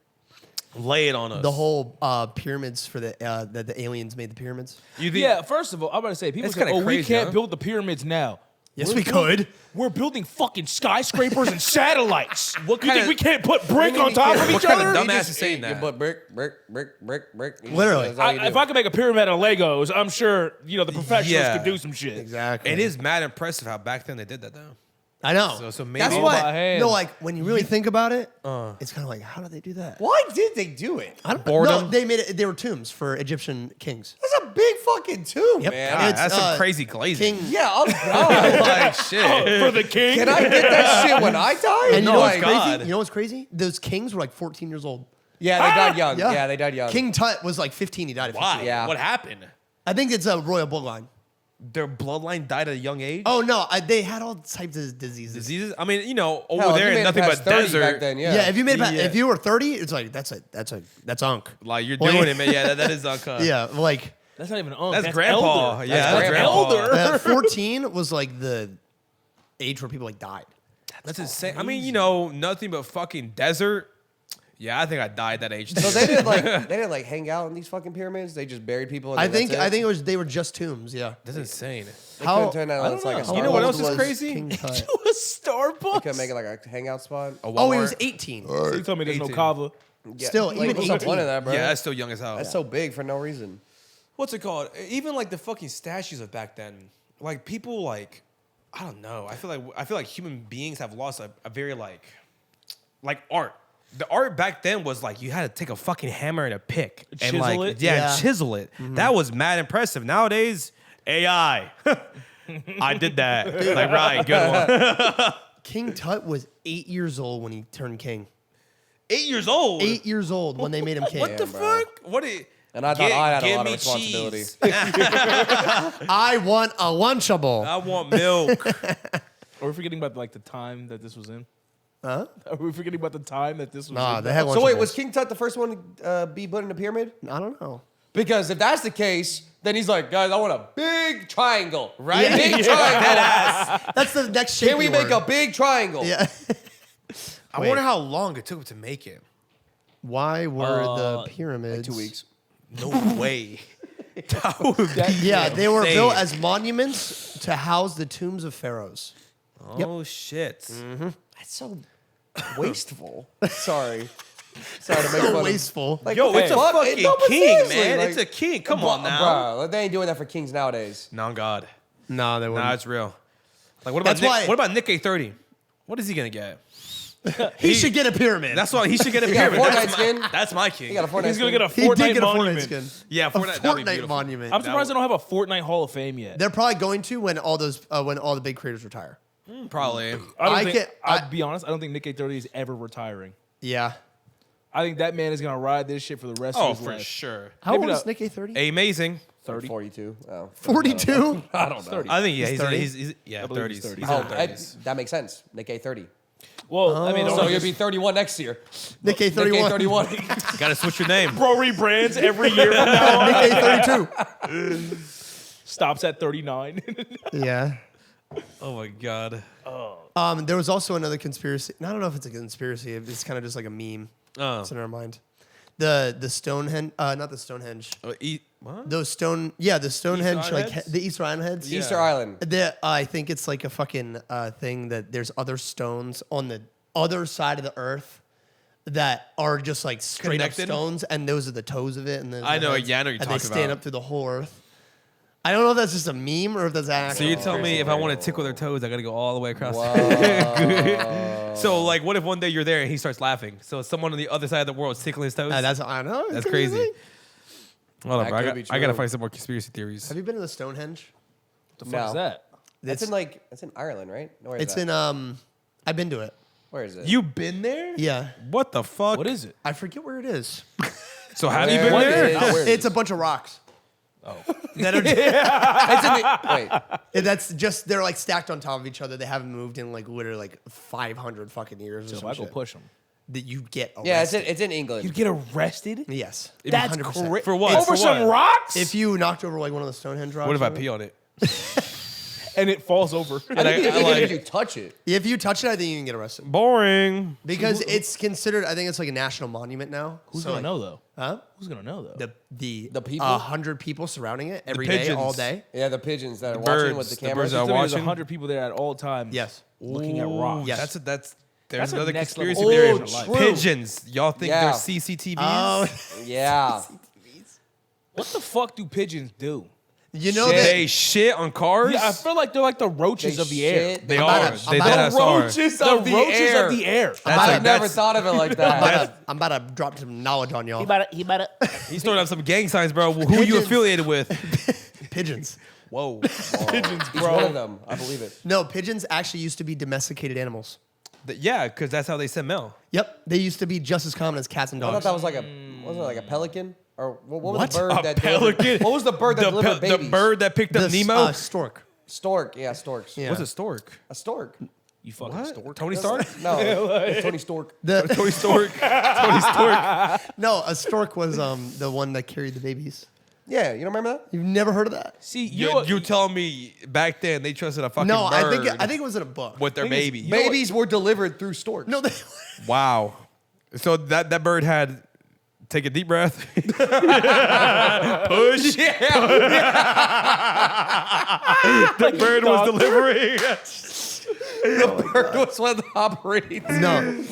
Lay it on us. The whole pyramids for that the aliens made the pyramids. You think? Yeah, first of all, I'm about to say, people It's say, kinda we crazy, can't huh? build the pyramids now. Yes, We're we building- could. We're building fucking skyscrapers and satellites. What You think kinda- we can't put brick on top of What each kind other? of He dumbass just- is saying you that? put brick. Literally. That's all you do. If I could make a pyramid out of Legos, I'm sure the professionals Yeah. could do some shit. Exactly. It is mad impressive how back then they did that though. I know. So maybe- that's All why. by hand. No, like when you really think about it, it's kind of like, how did they do that? Why did they do it? I don't Boredom? No, they made it. They were tombs for Egyptian kings. That's a big fucking tomb, Yep. man. God, It's, that's some crazy glazing. King. Yeah, I'm proud. Like shit. For the king? Can I get that shit when I die? And you No, know what's it's crazy? God. You know what's crazy? Those kings were like 14 years old. Yeah, they died young. Yeah. Yeah, they died young. King Tut was like 15. He died at 15. Why? Yeah. What happened? I think it's a royal bloodline. Their bloodline died at a young age. Oh no, they had all types of diseases. Diseases. I mean, over Hell, if there, you made nothing it but past 30 desert. back then, yeah. Yeah, if you made Yeah. if you were 30, it's like that's unk. Like you're Well, doing yeah. it, man. Yeah, that is uncut. Yeah, like That's not even uncle. That's grandpa. Elder. Yeah, That's grandpa. 14 was like the age where people like died. That's insane. I mean, nothing but fucking desert. Yeah, I think I died that age. So they didn't like hang out in these fucking pyramids. They just buried people. And I then think that's it? it was they were just tombs. Yeah. That's insane. They How- couldn't turn that I into don't like a know. You know what Starbucks. else is was crazy? King Tut? a Starbucks. Couldn't make it like a hangout spot. A Oh, he Walmart. was 18. So you told me there's no 18. kava. Yeah, Still, like, even what's the 18. point of that, bro? Yeah, that's still young as hell. That's so big for no reason. What's it called? Even like the fucking statues of back then. Like people like, I don't know. I feel like human beings have lost a very like art. The art back then was like you had to take a fucking hammer and a pick and Chisel like it? yeah, Yeah. and chisel it. That was mad impressive. Nowadays, AI. I did that. Like right, good one. King Tut was 8 years old when he turned king. 8 years old. 8 years old when they made him king. What the Damn, bro. fuck? What? And I thought I had a give lot of me responsibility. cheese. I want a Lunchable. I want milk. Are we forgetting about like the time that this was in? Huh? Are we forgetting about the time that this was Nah, in? they had Lunchables. So wait, was King Tut the first one to be put in a pyramid? I don't know. Because if that's the case, then he's like, guys, I want a big triangle, right? Yeah. Big triangle. That's the next shape. Can we make a big triangle? Yeah. I Wait. wonder how long it took to make it. Why were the pyramids? 2 weeks. No way. That would be Yeah, they were insane. built as monuments to house the tombs of pharaohs. Oh shit. That's so wasteful. Sorry to make fun So of. wasteful. Like, Yo, it's a fuck? fucking No, but king, seriously, man. like- It's a king. Come on now. Bro, they ain't doing that for kings nowadays. No, God. No, they Nah, it's real. Like, what about That's Nick? why- What about Nick A30? What is he gonna get? He should get a pyramid. That's why he should get a He got a pyramid. Fortnite That's skin. That's my king. He got a Fortnite He's gonna skin. get a he Fortnite did get a Fortnite monument. skin. Yeah, A Fortnite. that'd be Fortnite beautiful. monument. I'm surprised they don't have a Fortnite Hall of Fame yet. They're probably going to when all the big creators retire. Probably. I'll be honest. I don't think Nick A30 is ever retiring. Yeah. I think that man is gonna ride this shit for the rest Oh, of his for life. sure. How Maybe old is not- Nick A30? Amazing. 30. 42. Oh. 42? I don't know. 30. I think yeah, He's he's 30? he's yeah, I believe he's 30s. 30. He's Oh, in 30s. that makes sense. Nick A30. Well, I mean, So also you'll be 31 next year. Nick Nick A31. A31. Gotta switch your name. bro rebrands every year from now on. Nick A32. Stops at 39. Yeah. Oh my god. There was also another conspiracy. I don't know if it's a conspiracy. It's kind of just like a meme. Oh. It's in our mind. The Stonehenge, not the Stonehenge. What? Those the Stonehenge, Island like heads? the Easter Island heads. Yeah. Easter Island. I think it's like a fucking thing that there's other stones on the other side of the earth that are just like straight Connected? up stones, and those are the toes of it. And those I are the know, heads, yeah, I know what you're and they talking stand about. up through the whole earth. I don't know if that's just a meme or if that's So actually. you tell me if I want to tickle their toes, I gotta go all the way across. Whoa. So like, what if one day you're there and he starts laughing? So someone on the other side of the world is tickling his toes. That's I know. it That's could be a crazy. thing. Hold on, That bro. could I be gotta true. find some more conspiracy theories. Have you been to the Stonehenge? the fuck is that? That's in Ireland, right? No, where is It's that? in I've been to it. Where is it? You been there? Yeah. What the fuck? What is it? I forget where it is. So have you been Where there? is- Not where it It's a bunch of rocks. Oh. That are It's in the, wait. that's just they're like stacked on top of each other. They haven't moved in like literally like 500 fucking years So or if some I go shit. push them. That you get arrested. Yeah, it's in England. You'd get arrested? Yes. That's 100%. crazy. For what? Over For some what? rocks? If you knocked over like one of the Stonehenge rocks. What if I or pee on it? and it falls over. I think I even like- if you touch it. If you touch it, I think you can get arrested. Boring. Because it's considered, I think it's like a national monument now. Who's So, gonna like, know though? Huh? Who's gonna know though? The people? 100 people surrounding it every day, all pigeons. day. Yeah, the pigeons that are birds, watching with the the cameras. birds that are There's watching. 100 people there at all times. Yes. Looking at rocks. Yes. There's That's a another next conspiracy level. theory. Oh, true. Pigeons. Y'all think Yeah. they're CCTVs? Oh, Yeah. What the fuck do pigeons do? you know Shit. that. They shit on cars? Yeah, I feel like they're like the roaches They of the air. shit. They I'm are. about to- They I'm dead about ass to- are. Roaches The of the roaches air. of the air. I've never that's- thought of it like I'm that. I'm about to drop some knowledge on y'all. He better. He's throwing up some gang signs, bro. Who you Pigeons. affiliated with? Pigeons. Whoa. Pigeons, He's bro. one of them. I believe it. No, pigeons actually used to be domesticated animals. Yeah, because that's how they send mail. Yep, they used to be just as common as cats and I thought dogs. that was like wasn't it like a pelican? Or what was What? the bird A that pelican? delivered? What was the bird that The, delivered the babies? bird that picked up The Nemo? stork. Stork. Yeah, storks. Yeah. What's a stork? A stork. You fucking What? stork. Tony Stark? No, it's Tony Stork. The, Tony Stork. Tony Stork. no, a stork was the one that carried the babies. Yeah, you don't remember that? You've never heard of that? See, You telling me back then they trusted a fucking No, bird I think it was in a book. with their Thing is, baby? you know what? Babies were delivered through storks. No, they, Wow. So that bird had take a deep breath. Push. The bird was delivering. The bird was one of the operating. no.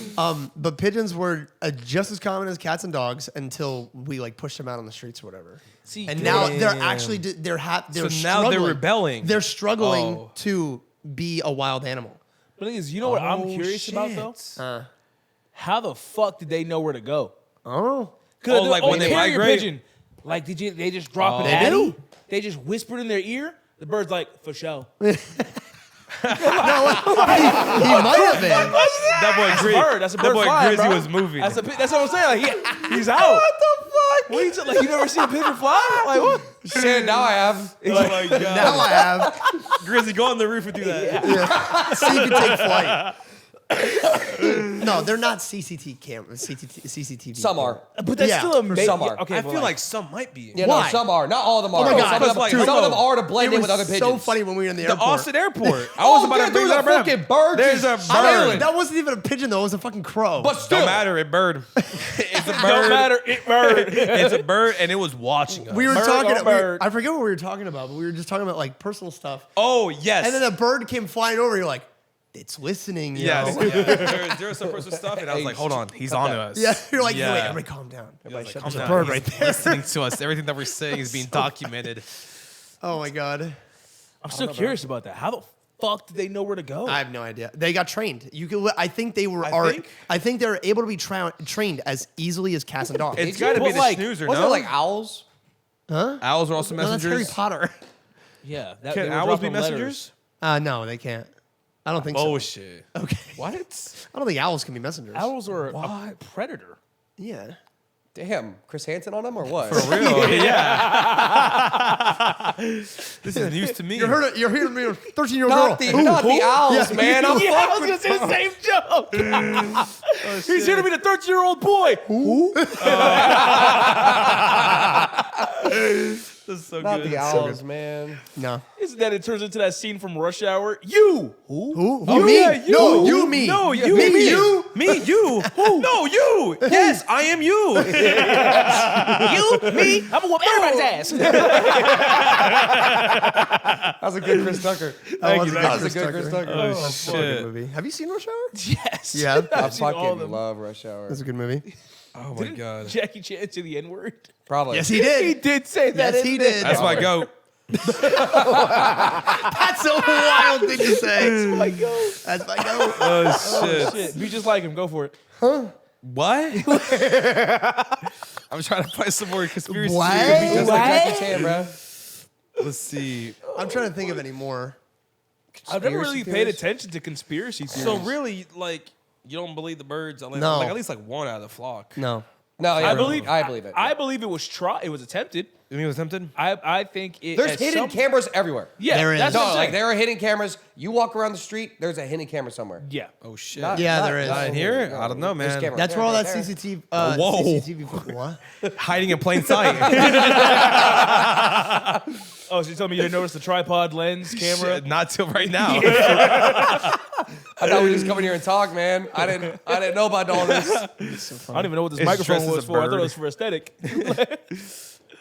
But pigeons were just as common as cats and dogs until we like pushed them out on the streets or whatever. See, And you now know- they're actually they're So now struggling. they're rebelling. They're struggling Oh. to be a wild animal. the thing is, you know what I'm curious about though? How the fuck did they know where to go? Oh, Oh, like when they carrier migrate? pigeon. Like, they just drop an Oh. They addy? do. They just whispered in their ear. The bird's like, for show. he might have been. That boy That's a Grizzy. bird. That's a bird That boy flying, Grizzy bro. was moving. That's what I'm saying. Like, he's out. What the fuck? What are you like, you never seen a pigeon fly? Like, what? Shit, now I have. Oh my god. Now I have. Grizzy, go on the roof and do that. See if you take flight. No, they're not CCTV cameras. CCTV. Some are. But that's Yeah, still for amazing. some are. Okay, I but feel like some might be. Yeah, Why? no, some are. Not all of them are. my God. Some of them, Like, some of them no. are to blend It in was with other pigeons. so funny when we were in the The airport. Austin airport. I was about yeah, to there bring was that a up. fucking bird. There's a just bird. chilling. That wasn't even a pigeon though. It was a fucking crow. But still. Don't matter. It bird. It's a bird. don't matter. It bird. It's a bird, and it was watching us. we were Bird talking. on bird. I forget what we were talking about, but we were just talking about like personal stuff. Oh yes. And then a bird came flying over. You're like, it's listening. Yo. Yes. Yeah. There was some personal stuff, and I was like, hold on, he's on to us. Yeah. You're like, Yeah. wait, everybody calm down. Everybody Like, shut calm There's down. a bird He's right there. listening to us. Everything that we're saying is being documented. Oh my god. I'm still curious about that. How the fuck did they know where to go? I have no idea. They got trained. You could. I think they were. think? I think they're able to be trained as easily as cats and dogs. It's got to be But the like, snoozer, Wasn't no? it like owls? Owls are also No, that's messengers. Harry Potter. Yeah. That, Can they were owls be dropping letters. messengers? No, they can't. I don't think so. Bullshit. Okay. What? I don't think owls can be messengers. Owls are a predator. Yeah. Damn, Chris Hansen on them or what? For real? Yeah. This is news to me. Oh, You're hearing me, a 13-year-old girl. Not the owls, Yeah. man. I'm Yeah, I was fucking gonna say the same joke. He's here to be the 13-year-old boy. This is so not good. the owls, man. No. Isn't that it turns into that scene from Rush Hour? You. Who? Oh, me? yeah, you. No, you, me. No, you. Me, you. Me, you. No, you. Yes, I am you. You, me, I'm gonna whoop everybody's ass. That was a good Chris Tucker. That was That was a good Chris Tucker. Oh, That's a good shit. movie. Have you seen Rush Hour? Yes. Yeah. I I've seen all of fucking them. love Rush Hour. That's a good movie. Oh, my God. Jackie Chan to the N-word. Probably. Yes, he did. He did say that. Yes, he did. That's my goat. That's a wild thing to say. Oh my God. That's my goat. Oh, shit. Shit. Be just like him. Go for it. What? I'm trying to find some more conspiracy What? theories. Just like Jackie Chan, bro. Let's see. I'm trying to think of any more. I've never really Conspiracy paid theories? attention to conspiracy theories. So really, like, You don't believe the birds? No. Like at least like one out of the flock. No. No, yeah, I believe it. I believe it was It was attempted. You think it was attempted? I think it. There's at hidden some- cameras everywhere. Yeah, There is. that's what No, I'm like saying. there are hidden cameras. You walk around the street, there's a hidden camera somewhere. Yeah. Oh shit. Not- Yeah, not- there is. Not in here? I don't know, There's man. camera That's right where all there, that right there. CCTV. Whoa. CCTV. What? Hiding in plain sight. Oh, so you telling me you didn't notice the tripod lens camera? Shit, not till right now. I thought we just come in here and talk, man. I didn't know about all this. I don't even know what this It's microphone dressed as was a for. I thought bird. it was for aesthetic.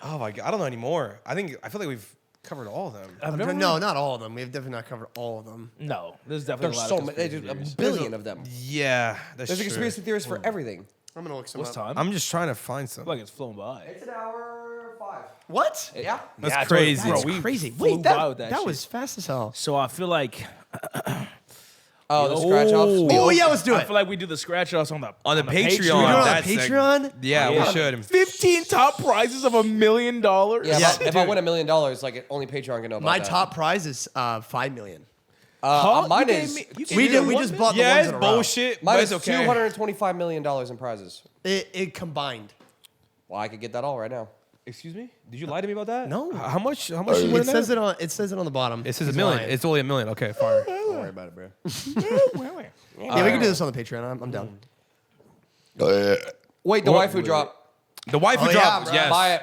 Oh my god, I don't know anymore. I feel like we've covered all of them. I've never No, not all of them. We've definitely not covered all of them. No, there's definitely There's a lot so of many. conspiracy There's a theories. billion of them. Yeah, that's There's a true. conspiracy theories for everything. I'm gonna look some What's up. time? I'm just trying to find I some. feel like it's flown by. It's an hour 5. What? Yeah. That's Yeah, crazy. bro, That's we crazy. flew Wait, by with that that shit. was fast as hell. So I feel like Oh, the scratch offs. Oh yeah, let's do I it. feel like we do the scratch offs on the On the Patreon. We do it on That's Patreon? Yeah, Yeah. we should. 15 top prizes of $1 million. Yeah, Yeah, if I win $1 million, like only Patreon can know about My that. top prize is $5 million. Mine You is. gave me- you gave We me did. the We one just mi- bought the Yeah, ones it's in a row. bullshit. Mine but is it's okay. $225 million in prizes. It combined. Well, I could get that all right now. Excuse me? Did you lie to me about that? No. How much? How much? It says it on. It says it on the bottom. It says He's $1 million. lying. It's only $1 million. Okay, fire. Don't worry about it, bro. Yeah, we can do this on the Patreon. I'm down. Wait, the waifu drop. The waifu Oh, yeah, drop. bro. Yes. Buy it.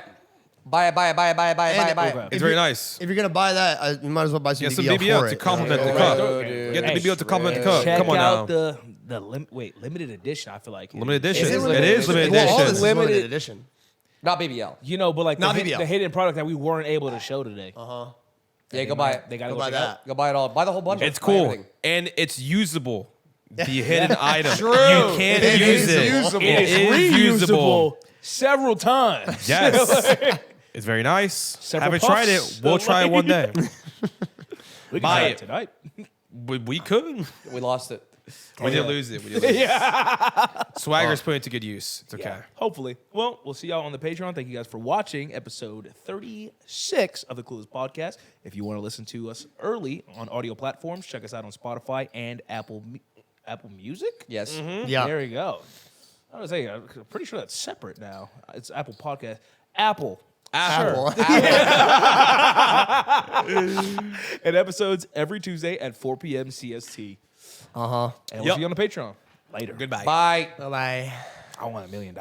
Buy it. Buy it. Buy it. Buy it. Buy it. Buy it. Buy it. Okay. It's very nice. If you're gonna buy that, you might as well buy some Get some BBL BBL for to it. complement the Yeah. cup. Dude. Get the Hey, BBL to complement the cup. Check Come on out now. the limited edition. I feel like Limited edition. It is It is limited Well, all this edition. is Limited- limited edition. Not BBL. You know, but like Not the, BBL. the hidden product that we weren't able to show today. Yeah, go buy it. They gotta Go go buy check that. out. Go buy it all. Buy the whole bundle. It's Buy cool. everything. And it's usable. The hidden item. True. You can It use is it. usable. It is reusable several times. Yes. It's very nice. Several Haven't tried puffs. it. We'll try it one day. We can Buy try it. tonight. We could. We lost it. We did lose it. We did lose it. Swagger's put it to good use. It's okay. Yeah, hopefully. Well, we'll see y'all on the Patreon. Thank you guys for watching episode 36 of the Clooless Podcast. If you want to listen to us early on audio platforms, check us out on Spotify and Apple Music. Yes. Yeah. There you go. I was saying, I'm pretty sure that's separate now. It's Apple Podcast. Apple. Apple. And episodes every Tuesday at 4 p.m. CST. And we'll Yep. see you on the Patreon later. Goodbye. Bye. Bye bye. I want $1 million.